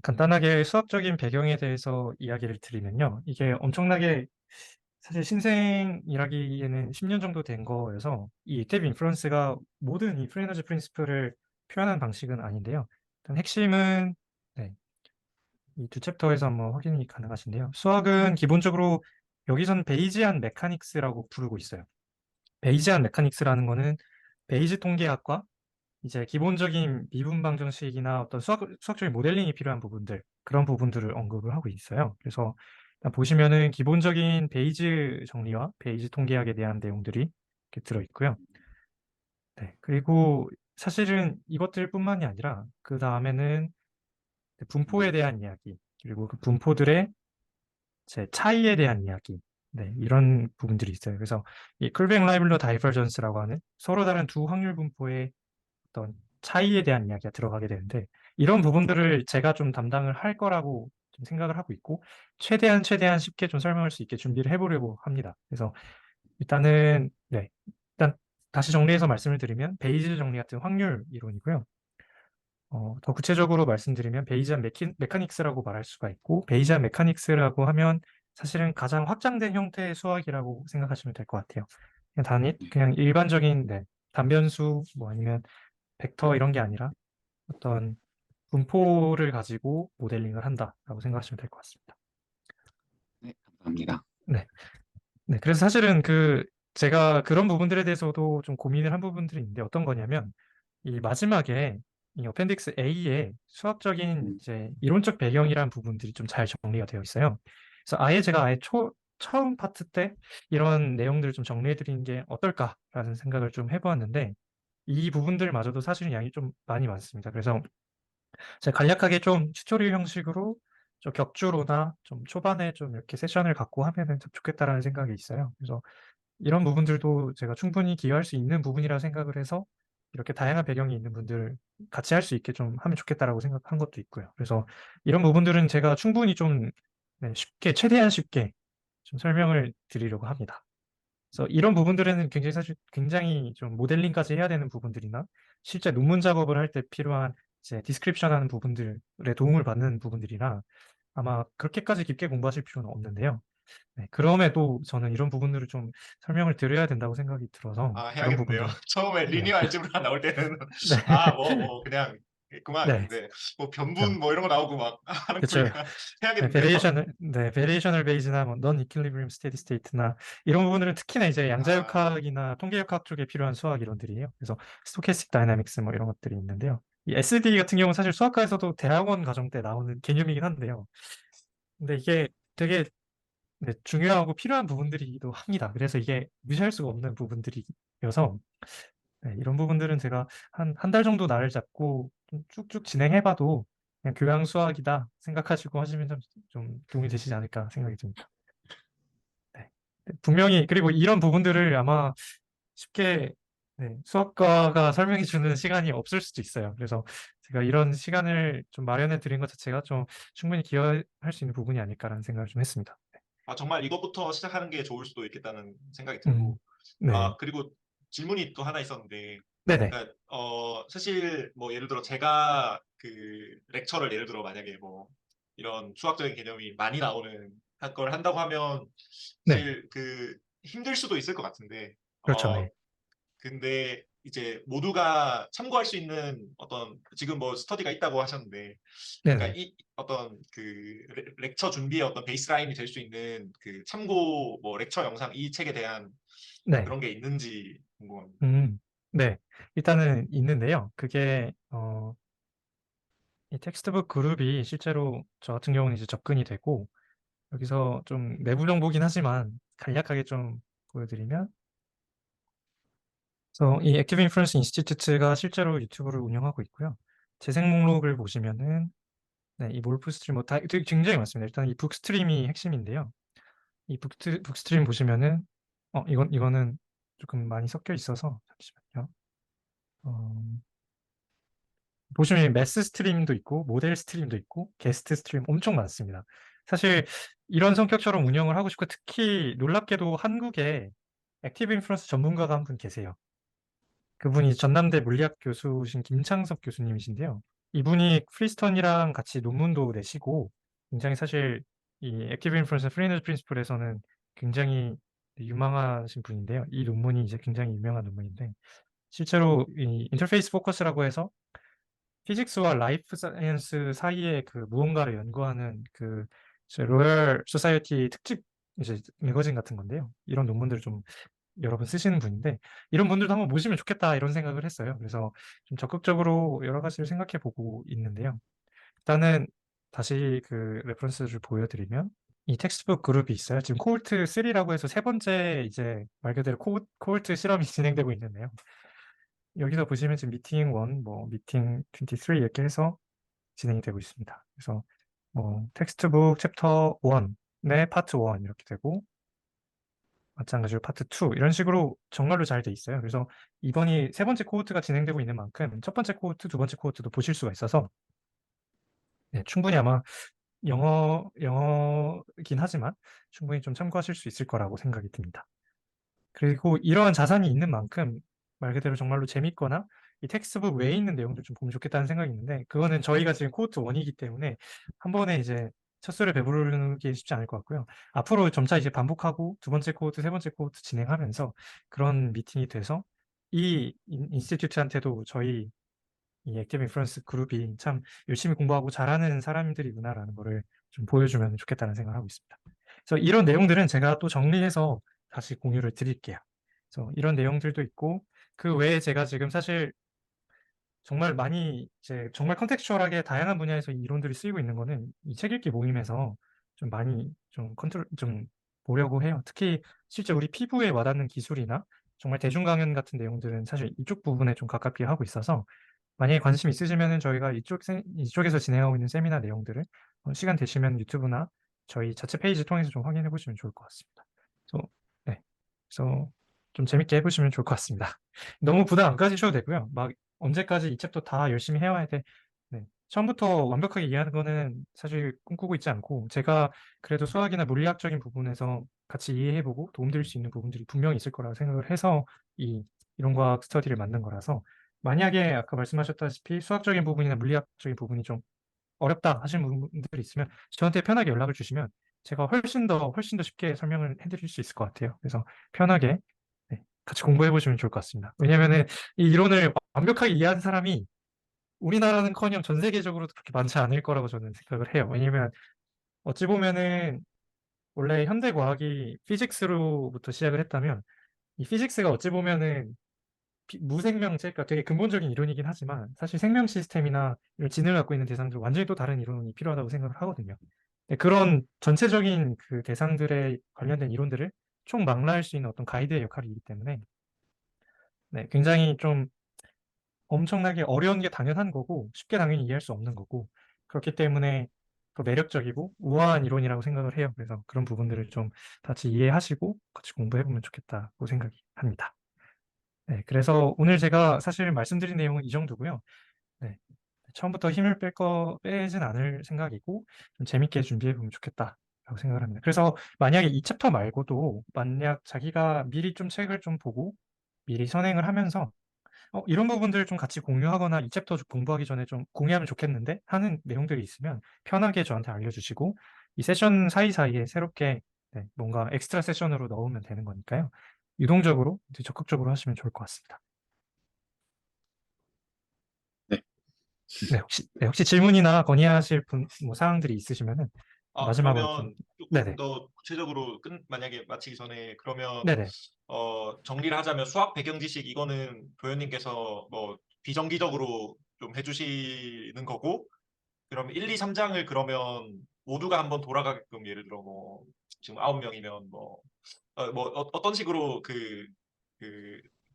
간단하게 수학적인 배경에 대해서 이야기를 드리면요. 이게 엄청나게 사실 신생이라기에는 10년 정도 된 거여서 이 액티브 인프런스가 모든 이 프리에너지 프린시플을 표현한 방식은 아닌데요. 일단 핵심은 네, 이 두 챕터에서 한번 확인이 가능하신데요. 수학은 기본적으로 여기선 베이지안 메카닉스라고 부르고 있어요. 베이지안 메카닉스라는 거는 베이지 통계학과 이제 기본적인 미분 방정식이나 어떤 수학적인 모델링이 필요한 부분들, 그런 부분들을 언급을 하고 있어요. 그래서 일단 보시면은 기본적인 베이지 정리와 베이지 통계학에 대한 내용들이 이렇게 들어있고요. 네. 그리고 사실은 이것들뿐만이 아니라 그 다음에는 분포에 대한 이야기, 그리고 그 분포들의 제 차이에 대한 이야기, 네, 이런 부분들이 있어요. 그래서 이 쿨뱅-라이블러 다이버전스라고 하는 서로 다른 두 확률 분포의 어떤 차이에 대한 이야기가 들어가게 되는데 이런 부분들을 제가 좀 담당을 할 거라고 좀 생각을 하고 있고 최대한 쉽게 좀 설명할 수 있게 준비를 해보려고 합니다. 그래서 일단은 네, 일단 다시 정리해서 말씀을 드리면 베이지 정리 같은 확률 이론이고요. 더 구체적으로 말씀드리면 베이지안 메카닉스라고 말할 수가 있고 베이지안 메카닉스라고 하면 사실은 가장 확장된 형태의 수학이라고 생각하시면 될 것 같아요. 그냥 일반적인 네, 단변수 뭐 아니면 벡터 이런 게 아니라 어떤 분포를 가지고 모델링을 한다라고 생각하시면 될 것 같습니다. 네, 감사합니다. 네. 네. 그래서 사실은 제가 그런 부분들에 대해서도 좀 고민을 한 부분들이 있는데 어떤 거냐면 이 마지막에 이 어펜딕스 A에 수학적인 이제 이론적 배경이란 부분들이 좀 잘 정리가 되어 있어요. 그래서 제가 처음 파트 때 이런 내용들을 좀 정리해 드리는 게 어떨까라는 생각을 좀 해보았는데 이 부분들마저도 사실은 양이 좀 많이 많습니다. 그래서 제가 간략하게 좀 튜토리얼 형식으로 좀 격주로나 좀 초반에 좀 이렇게 세션을 갖고 하면은 참 좋겠다라는 생각이 있어요. 그래서 이런 부분들도 제가 충분히 기여할 수 있는 부분이라 생각을 해서 이렇게 다양한 배경이 있는 분들 같이 할 수 있게 좀 하면 좋겠다라고 생각한 것도 있고요. 그래서 이런 부분들은 제가 충분히 좀 네, 최대한 쉽게 좀 설명을 드리려고 합니다. 그래서 이런 부분들에는 사실 굉장히 좀 모델링까지 해야 되는 부분들이나 실제 논문 작업을 할 때 필요한 이제 디스크립션 하는 부분들의 도움을 받는 부분들이라 아마 그렇게까지 깊게 공부하실 필요는 없는데요. 네, 그럼에도 저는 이런 부분들을 좀 설명을 드려야 된다고 생각이 들어서 아, 이런 해야겠는데요. 부분들. 처음에 네, 리니어 알제브라 나올 때는 네, 그냥 있구만 네. 했는데 뭐 변분 그렇죠. 뭐 이런 거 나오고 막 하는 거 그렇죠. 보니까 네, 해야겠는데요. 베리에이셔널 베이즈나 뭐 넌 이퀄리브리엄 스테디 스테이트나 이런 부분들은 특히나 이제 아, 양자역학이나 통계역학 쪽에 필요한 수학 이론들이에요. 그래서 스토캐스틱 다이나믹스 뭐 이런 것들이 있는데요. 이 SD 같은 경우는 사실 수학과에서도 대학원 과정 때 나오는 개념이긴 한데요. 근데 이게 되게 네, 중요하고 필요한 부분들이기도 합니다. 그래서 이게 무시할 수가 없는 부분들이어서 네, 이런 부분들은 제가 한 달 정도 날을 잡고 좀 쭉쭉 진행해봐도 그냥 교양 수학이다 생각하시고 하시면 좀 도움이 되시지 않을까 생각이 듭니다. 네. 분명히 그리고 이런 부분들을 아마 쉽게 네, 수학과가 설명해 주는 시간이 없을 수도 있어요. 그래서 제가 이런 시간을 좀 마련해 드린 것 자체가 좀 충분히 기여할 수 있는 부분이 아닐까라는 생각을 좀 했습니다. 정말 이것부터 시작하는 게 좋을 수도 있겠다는 생각이 음, 들고 네, 그리고 질문이 또 하나 있었는데 네네, 그러니까 사실 뭐 예를 들어 제가 그 렉처를 예를 들어 만약에 뭐 이런 수학적인 개념이 많이 나오는 걸 한다고 하면 네, 사실 힘들 수도 있을 것 같은데 그렇죠, 어 네, 근데 이제 모두가 참고할 수 있는 어떤 지금 뭐 스터디가 있다고 하셨는데 그러니까 네네, 이 어떤 렉처 준비의 어떤 베이스라인이 될 수 있는 참고 뭐 렉처 영상 이 책에 대한 네. 그런 게 있는지 궁금합니다. 네. 일단은 있는데요. 이 텍스트북 그룹이 실제로 저 같은 경우는 이제 접근이 되고, 여기서 좀 내부 정보긴 하지만 간략하게 좀 보여드리면, 그래서 이 액티브 인프루언스 인스티튜트가 실제로 유튜브를 운영하고 있고요. 재생 목록을 보시면은, 네, 이 몰프 스트림, 되게 굉장히 많습니다. 일단 이 북스트림이 핵심인데요. 이 북스트림 보시면은, 이거는 조금 많이 섞여 있어서, 잠시만요. 어, 보시면 매스 스트림도 있고 모델 스트림도 있고 게스트 스트림 엄청 많습니다. 사실 이런 성격처럼 운영을 하고 싶고 특히 놀랍게도 한국에 액티브 인프루언스 전문가가 한 분 계세요. 그분이 전남대 물리학 교수신 김창섭 교수님이신데요. 이분이 프리스턴이랑 같이 논문도 내시고 굉장히 사실 이 액티브 인프루언스 프리너지 프린시플에서는 굉장히 유망하신 분인데요. 이 논문이 이제 굉장히 유명한 논문인데 실제로 이 인터페이스 포커스라고 해서 피직스와 라이프 사이언스 사이의 그 무언가를 연구하는 그 로열 소사이어티 특집 이제 매거진 같은 건데요. 이런 논문들을 좀 여러 번 쓰시는 분인데 이런 분들도 한번 모시면 좋겠다 이런 생각을 했어요. 그래서 좀 적극적으로 여러 가지를 생각해 보고 있는데요. 일단은 다시 그 레퍼런스를 보여드리면 이 텍스트북 그룹이 있어요. 지금 코홀트 3라고 해서 세 번째 이제 말 그대로 코홀트 실험이 진행되고 있는데요. 여기서 보시면 지금 미팅 1, 뭐 미팅 23 이렇게 해서 진행이 되고 있습니다. 그래서 뭐 텍스트북 챕터 1의 파트 1 이렇게 되고 마찬가지로 파트 2 이런 식으로 정말로 잘 돼 있어요. 그래서 이번이 세 번째 코호트가 진행되고 있는 만큼 첫 번째 코호트, 두 번째 코호트도 보실 수가 있어서 네, 충분히 아마 영어긴 하지만 충분히 좀 참고하실 수 있을 거라고 생각이 듭니다. 그리고 이러한 자산이 있는 만큼 말 그대로 정말로 재밌거나 이 텍스트북 외에 있는 내용들 좀 보면 좋겠다는 생각이 있는데 그거는 저희가 지금 코호트 1이기 때문에 한 번에 이제 첫 수를 배부르기 쉽지 않을 것 같고요. 앞으로 점차 이제 반복하고 두 번째 코호트, 세 번째 코호트 진행하면서 그런 미팅이 돼서 이 인스티튜트한테도 저희 이 액티브 인프루언스 그룹이 참 열심히 공부하고 잘하는 사람들이구나라는 거를 좀 보여주면 좋겠다는 생각을 하고 있습니다. 그래서 이런 내용들은 제가 또 정리해서 다시 공유를 드릴게요. 그래서 이런 내용들도 있고 그 외에 제가 지금 사실 정말 많이 이제 정말 컨텍스추얼하게 다양한 분야에서 이 이론들이 쓰이고 있는 거는 이 책 읽기 모임에서 좀 많이 좀 보려고 해요. 특히 실제 우리 피부에 와닿는 기술이나 정말 대중 강연 같은 내용들은 사실 이쪽 부분에 좀 가깝게 하고 있어서 만약에 관심 있으시면은 저희가 이쪽에서 진행하고 있는 세미나 내용들을 시간 되시면 유튜브나 저희 자체 페이지 통해서 좀 확인해 보시면 좋을 것 같습니다. 그래서, 네. 그래서 좀 재밌게 해보시면 좋을 것 같습니다. 너무 부담 안 가지셔도 되고요. 막 언제까지 이 챕터 다 열심히 해와야 돼. 네. 처음부터 완벽하게 이해하는 거는 사실 꿈꾸고 있지 않고 제가 그래도 수학이나 물리학적인 부분에서 같이 이해해보고 도움드릴 수 있는 부분들이 분명히 있을 거라고 생각을 해서 이 이론과학 스터디를 만든 거라서 만약에 아까 말씀하셨다시피 수학적인 부분이나 물리학적인 부분이 좀 어렵다 하시는 분들이 있으면 저한테 편하게 연락을 주시면 제가 훨씬 더 쉽게 설명을 해드릴 수 있을 것 같아요. 그래서 편하게 네, 같이 공부해 보시면 좋을 것 같습니다. 왜냐면은 이 이론을 완벽하게 이해하는 사람이 우리나라는커녕 전 세계적으로도 그렇게 많지 않을 거라고 저는 생각을 해요. 왜냐면 어찌 보면은 원래 현대 과학이 피직스로부터 시작을 했다면 이 피직스가 어찌 보면은 무생명체, 그러니까 되게 근본적인 이론이긴 하지만 사실 생명 시스템이나 이런 지능을 갖고 있는 대상들 완전히 또 다른 이론이 필요하다고 생각을 하거든요. 네, 그런 전체적인 그 대상들에 관련된 이론들을 총망라할 수 있는 어떤 가이드의 역할이기 때문에 네, 굉장히 좀 엄청나게 어려운 게 당연한 거고 쉽게 당연히 이해할 수 없는 거고 그렇기 때문에 더 매력적이고 우아한 이론이라고 생각을 해요. 그래서 그런 부분들을 좀 같이 이해하시고 같이 공부해보면 좋겠다고 생각이 합니다. 네, 그래서 오늘 제가 사실 말씀드린 내용은 이 정도고요. 네, 처음부터 힘을 빼진 않을 생각이고 좀 재밌게 준비해보면 좋겠다라고 생각을 합니다. 그래서 만약에 이 챕터 말고도 만약 자기가 미리 좀 책을 좀 보고 미리 선행을 하면서 이런 부분들을 좀 같이 공유하거나 이 챕터 공부하기 전에 좀 공유하면 좋겠는데 하는 내용들이 있으면 편하게 저한테 알려주시고 이 세션 사이사이에 새롭게 네, 뭔가 엑스트라 세션으로 넣으면 되는 거니까요. 유동적으로 이제 적극적으로 하시면 좋을 것 같습니다. 네. 네, 혹시 질문이나 건의하실 뭐 사항들이 있으시면은 마지막으로 그러면 네네. 조금 더 구체적으로 만약에 마치기 전에 그러면 네네. 정리를 하자면 수학 배경 지식 이거는 도현님께서 뭐 비정기적으로 좀 해주시는 거고 그럼 1, 2, 3장을 그러면 모두가 한번 돌아가게끔 예를 들어 뭐 지금 9명이면 어떤 식으로 그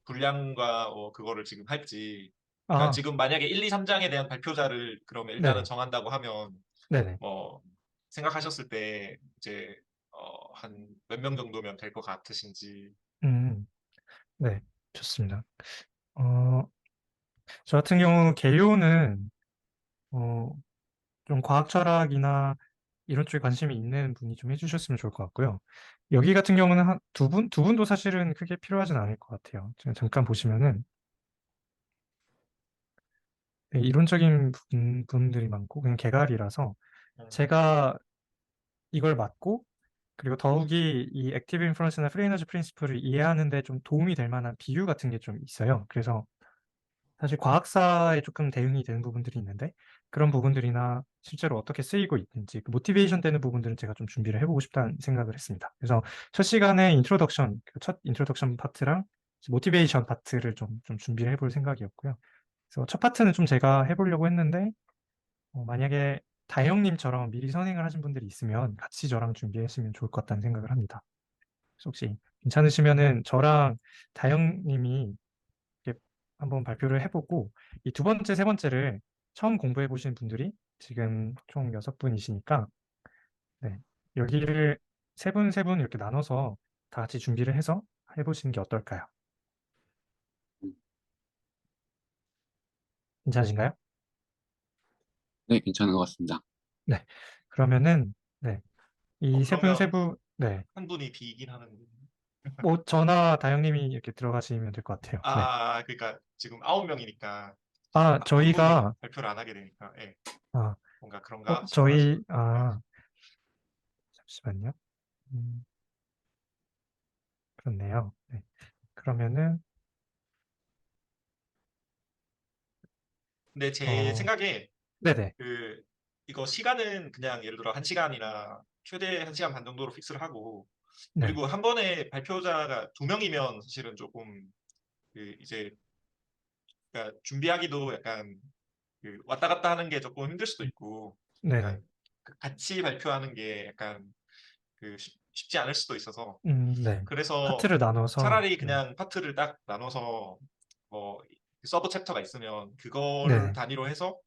분량과 그거를 지금 할지 그러니까 아, 지금 만약에 1, 2, 3장에 대한 발표자를 그러면 일단은 네네. 정한다고 하면 네네. 뭐 생각하셨을 때 이제 한 몇 명 정도면 될 것 같으신지. 음, 네. 좋습니다. 어, 저 같은 경우 개요는 좀 과학 철학이나 이런 쪽에 관심이 있는 분이 좀 해주셨으면 좋을 것 같고요. 여기 같은 경우는 한 두 분도 사실은 크게 필요하진 않을 것 같아요. 제가 잠깐 보시면은 네, 이론적인 분들이 많고 그냥 개갈이라서 제가 이걸 맡고 그리고 더욱이 이 액티브 인퍼런스나 프리 에너지 프린시플을 이해하는 데 좀 도움이 될 만한 비유 같은 게 좀 있어요. 그래서 사실 과학사에 조금 대응이 되는 부분들이 있는데 그런 부분들이나 실제로 어떻게 쓰이고 있는지 그 모티베이션 되는 부분들은 제가 좀 준비를 해보고 싶다는 생각을 했습니다. 그래서 첫 시간에 인트로덕션, 첫 인트로덕션 파트랑 모티베이션 파트를 좀 준비를 해볼 생각이었고요. 그래서 첫 파트는 좀 제가 해보려고 했는데 만약에 다영님처럼 미리 선행을 하신 분들이 있으면 같이 저랑 준비했으면 좋을 것 같다는 생각을 합니다. 그래서 혹시 괜찮으시면은 저랑 다영님이 이렇게 한번 발표를 해보고 이 두 번째, 세 번째를 처음 공부해 보신 분들이 지금 총 6분이시니까 네, 여기를 세 분, 세 분 이렇게 나눠서 다 같이 준비를 해서 해보시는 게 어떨까요? 괜찮으신가요? 네, 괜찮은 것 같습니다. 네. 그러면은 네, 이 세 분, 세 그러면 분, 네. 한 분이 비긴 하는. 뭐 저나 다영님이 이렇게 들어가시면 될 것 같아요. 네. 그러니까 지금 9명이니까 한 분이 저희가 발표를 안 하게 되니까, 예, 아, 뭔가 그런가 저희 싶어가지고. 예. 잠시만요. 음, 그렇네요. 네. 그러면은 근데 제 어, 생각에 네네. 그 이거 시간은 그냥 예를 들어 1시간이나 최대 1시간 반 정도로 픽스를 하고, 네. 그리고 한 번에 발표자가 2명이면 사실은 조금 그 이제 그러니까 준비하기도 약간 그 왔다 갔다 하는 게 조금 힘들 수도 있고, 네네. 그러니까 같이 발표하는 게 약간 쉽지 않을 수도 있어서, 네. 그래서 파트를 나눠서 차라리 네. 그냥 파트를 딱 나눠서 뭐 서브 챕터가 있으면 그거를 네네. 단위로 해서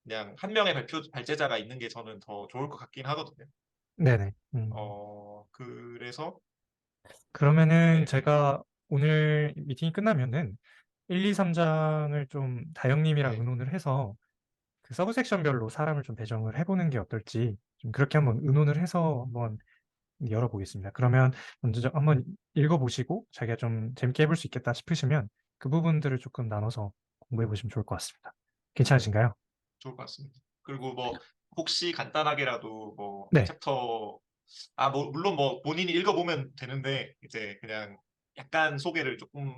그냥 한 명의 발제자가 있는 게 저는 더 좋을 것 같긴 하거든요. 네네. 그래서 그러면은 네, 제가 오늘 미팅이 끝나면은 1, 2, 3장을 좀 다영님이랑 네, 의논을 해서 그 서브 섹션별로 사람을 좀 배정을 해보는 게 어떨지 좀 그렇게 한번 의논을 해서 한번 열어보겠습니다. 그러면 먼저 한번 읽어보시고 자기가 좀 재밌게 해볼 수 있겠다 싶으시면 그 부분들을 조금 나눠서 공부해 보시면 좋을 것 같습니다. 괜찮으신가요? 좋을 것 같습니다. 그리고 뭐 혹시 간단하게라도 뭐 네. 챕터 뭐 물론 뭐 본인이 읽어보면 되는데 이제 그냥 약간 소개를 조금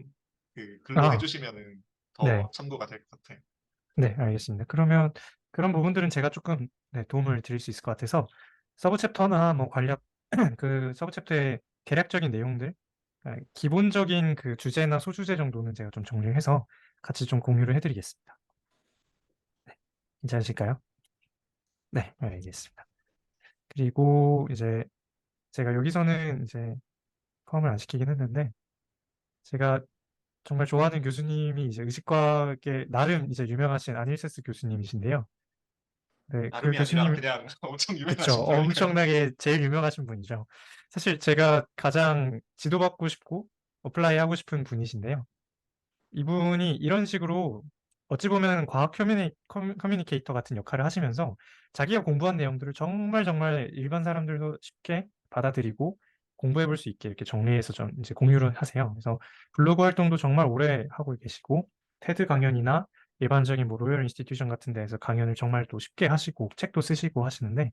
그 글로 아, 해주시면은 네. 더 참고가 될 것 같아요. 네, 알겠습니다. 그러면 그런 부분들은 제가 조금 네, 도움을 드릴 수 있을 것 같아서 서브 챕터나 뭐 관련 그 서브 챕터의 개략적인 내용들, 기본적인 그 주제나 소주제 정도는 제가 좀 정리를 해서 같이 좀 공유를 해드리겠습니다. 네, 괜찮으실까요? 네, 알겠습니다. 그리고 이제 제가 여기서는 이제 포함을 안 시키긴 했는데 제가 정말 좋아하는 교수님이 이제 의식과학의 나름 이제 유명하신 아닐세스 교수님이신데요. 네, 그 나름이 아니라 교수님 그냥 엄청 그쵸. 유명하신 분이니까요. 엄청나게 제일 유명하신 분이죠. 사실 제가 가장 지도받고 싶고 어플라이 하고 싶은 분이신데요. 이분이 이런 식으로 어찌 보면 과학 커뮤니케이터 같은 역할을 하시면서 자기가 공부한 내용들을 정말 정말 일반 사람들도 쉽게 받아들이고 공부해 볼 수 있게 이렇게 정리해서 좀 이제 공유를 하세요. 그래서 블로그 활동도 정말 오래 하고 계시고 테드 강연이나 일반적인 뭐 로열 인스티튜션 같은 데에서 강연을 정말 또 쉽게 하시고 책도 쓰시고 하시는데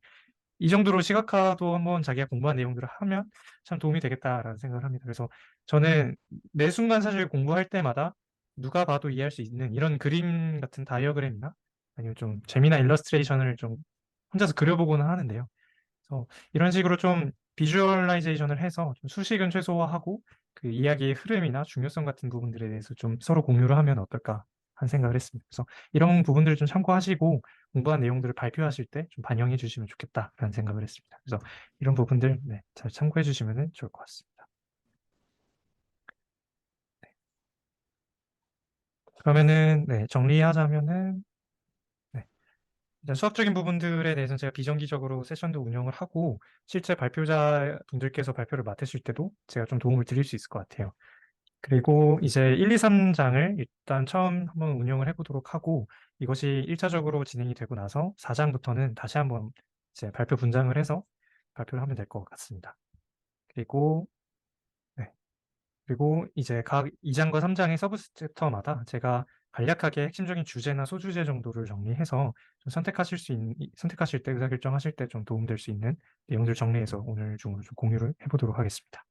이 정도로 시각화도 한번 자기가 공부한 내용들을 하면 참 도움이 되겠다라는 생각을 합니다. 그래서 저는 매 순간 사실 공부할 때마다 누가 봐도 이해할 수 있는 이런 그림 같은 다이어그램이나 아니면 좀 재미난 일러스트레이션을 좀 혼자서 그려보고는 하는데요. 그래서 이런 식으로 좀 비주얼라이제이션을 해서 좀 수식은 최소화하고 그 이야기의 흐름이나 중요성 같은 부분들에 대해서 좀 서로 공유를 하면 어떨까 한 생각을 했습니다. 그래서 이런 부분들을 좀 참고하시고 공부한 내용들을 발표하실 때 좀 반영해 주시면 좋겠다라는 생각을 했습니다. 그래서 이런 부분들 네, 잘 참고해 주시면 좋을 것 같습니다. 그러면은 네, 정리하자면은 네, 일단 수학적인 부분들에 대해서는 제가 비정기적으로 세션도 운영을 하고 실제 발표자 분들께서 발표를 맡으실 때도 제가 좀 도움을 드릴 수 있을 것 같아요. 그리고 이제 1, 2, 3장을 일단 처음 한번 운영을 해보도록 하고 이것이 1차적으로 진행이 되고 나서 4장부터는 다시 한번 이제 발표 분장을 해서 발표를 하면 될 것 같습니다. 그리고 네. 그리고 이제 각 2장과 3장의 서브챕터마다 제가 간략하게 핵심적인 주제나 소주제 정도를 정리해서 좀 선택하실 때, 의사결정하실 때 좀 도움될 수 있는 내용들 정리해서 오늘 중으로 좀 공유를 해보도록 하겠습니다.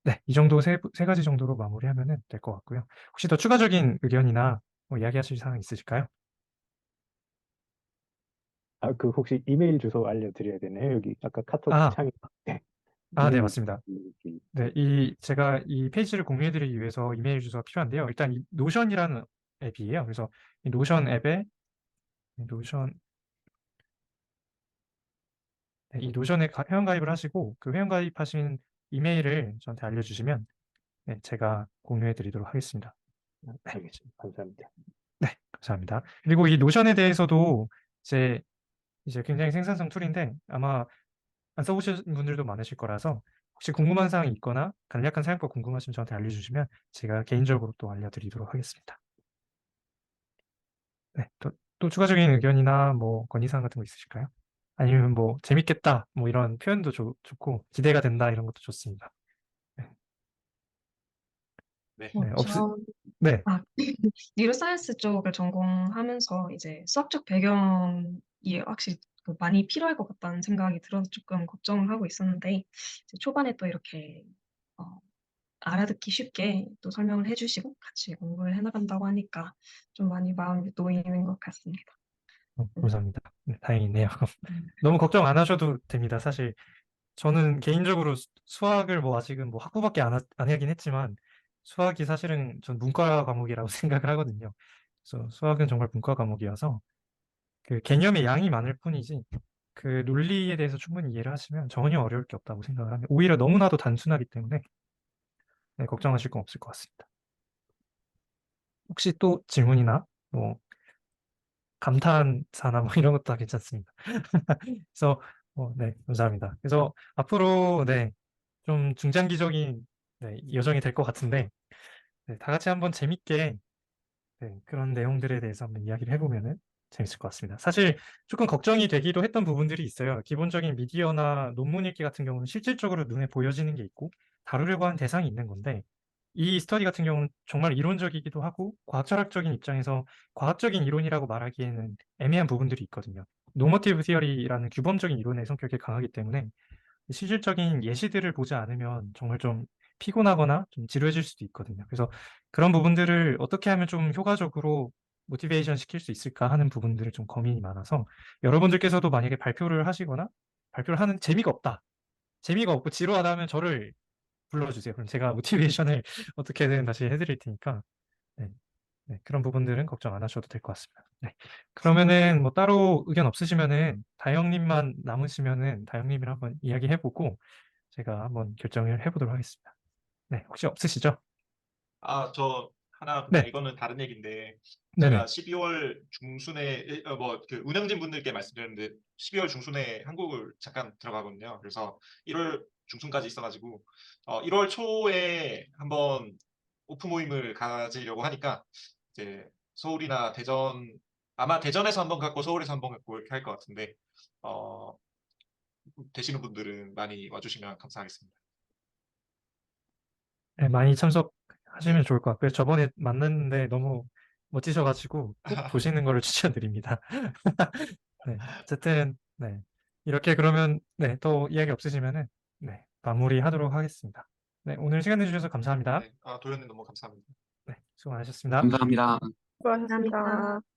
네, 이 정도 세 가지 정도로 마무리하면 될 것 같고요. 혹시 더 추가적인 의견이나 뭐 이야기하실 사항 있으실까요? 아, 그 혹시 이메일 주소 알려드려야 되나요? 여기 아까 카톡 아, 창에 네, 네, 이메일 맞습니다. 이렇게 네, 제가 이 페이지를 공유해드리기 위해서 이메일 주소가 필요한데요. 일단 이 노션이라는 앱이에요. 그래서 이 노션 앱에 노션 네, 이 노션에 회원가입을 하시고 그 회원가입하신 이메일을 저한테 알려주시면 네, 제가 공유해드리도록 하겠습니다. 네, 알겠습니다. 감사합니다. 네, 감사합니다. 그리고 이 노션에 대해서도 이제 굉장히 생산성 툴인데 아마 안 써보신 분들도 많으실 거라서 혹시 궁금한 사항이 있거나 간략한 사용법 궁금하시면 저한테 알려주시면 제가 개인적으로 또 알려드리도록 하겠습니다. 네, 또 추가적인 의견이나 뭐 건의사항 같은 거 있으실까요? 아니면 뭐 재밌겠다 뭐 이런 표현도 좋고 기대가 된다 이런 것도 좋습니다. 네. 네, 네, 아, 뉴로사이언스 쪽을 전공하면서 이제 수학적 배경이 확실히 많이 필요할 것 같다는 생각이 들어서 조금 걱정을 하고 있었는데 이제 초반에 또 이렇게 알아듣기 쉽게 또 설명을 해주시고 같이 공부를 해나간다고 하니까 좀 많이 마음이 놓이는 것 같습니다. 감사합니다. 네, 다행이네요. 음. 너무 걱정 안 하셔도 됩니다. 사실 저는 개인적으로 수학을 뭐 아직은 뭐 학부밖에 안 하긴 했지만 수학이 사실은 전 문과 과목이라고 생각을 하거든요. 그래서 수학은 정말 문과 과목이어서 그 개념의 양이 많을 뿐이지 그 논리에 대해서 충분히 이해를 하시면 전혀 어려울 게 없다고 생각을 합니다. 오히려 너무나도 단순하기 때문에 네, 걱정하실 건 없을 것 같습니다. 혹시 또 질문이나 뭐 감탄사나 뭐 이런 것도 다 괜찮습니다. 그래서 네, 감사합니다. 그래서 앞으로 네, 좀 중장기적인 네, 여정이 될 것 같은데 네, 다 같이 한번 재밌게 네, 그런 내용들에 대해서 한번 이야기를 해보면은 재밌을 것 같습니다. 사실 조금 걱정이 되기도 했던 부분들이 있어요. 기본적인 미디어나 논문 읽기 같은 경우는 실질적으로 눈에 보여지는 게 있고 다루려고 하는 대상이 있는 건데 이 스터디 같은 경우는 정말 이론적이기도 하고 과학철학적인 입장에서 과학적인 이론이라고 말하기에는 애매한 부분들이 있거든요. 노머티브 티어리라는 규범적인 이론의 성격이 강하기 때문에 실질적인 예시들을 보지 않으면 정말 좀 피곤하거나 좀 지루해질 수도 있거든요. 그래서 그런 부분들을 어떻게 하면 좀 효과적으로 모티베이션 시킬 수 있을까 하는 부분들을 좀 고민이 많아서 여러분들께서도 만약에 발표를 하시거나 발표를 하는 재미가 없고 지루하다 하면 저를 불러주세요. 그럼 제가 모티베이션을 어떻게든 다시 해드릴 테니까 네, 네, 그런 부분들은 걱정 안 하셔도 될 것 같습니다. 네. 그러면은 뭐 따로 의견 없으시면은 다영님만 남으시면은 다영님이랑 한번 이야기해보고 제가 한번 결정을 해보도록 하겠습니다. 네, 혹시 없으시죠? 저 하나 그냥 네, 이거는 다른 얘기인데 네네. 제가 12월 중순에 뭐그 운영진 분들께 말씀드렸는데 12월 중순에 한국을 잠깐 들어가거든요. 그래서 1월 중순까지 있어가지고 1월 초에 한번 오프 모임을 가지려고 하니까 이제 서울이나 대전 아마 대전에서 한번 갖고 서울에서 한번 갖고 이렇게 할 것 같은데 어, 되시는 분들은 많이 와주시면 감사하겠습니다. 네, 많이 참석하시면 네. 좋을 것 같고요. 저번에 만났는데 너무 멋지셔가지고 꼭 보시는 거를 추천드립니다. 네, 어쨌든 네, 이렇게 그러면 네, 또 이야기 없으시면은 네, 마무리하도록 하겠습니다. 네, 오늘 시간 내주셔서 감사합니다. 네. 도현님 너무 감사합니다. 네, 수고 많으셨습니다. 감사합니다. 수고하셨습니다. 감사합니다.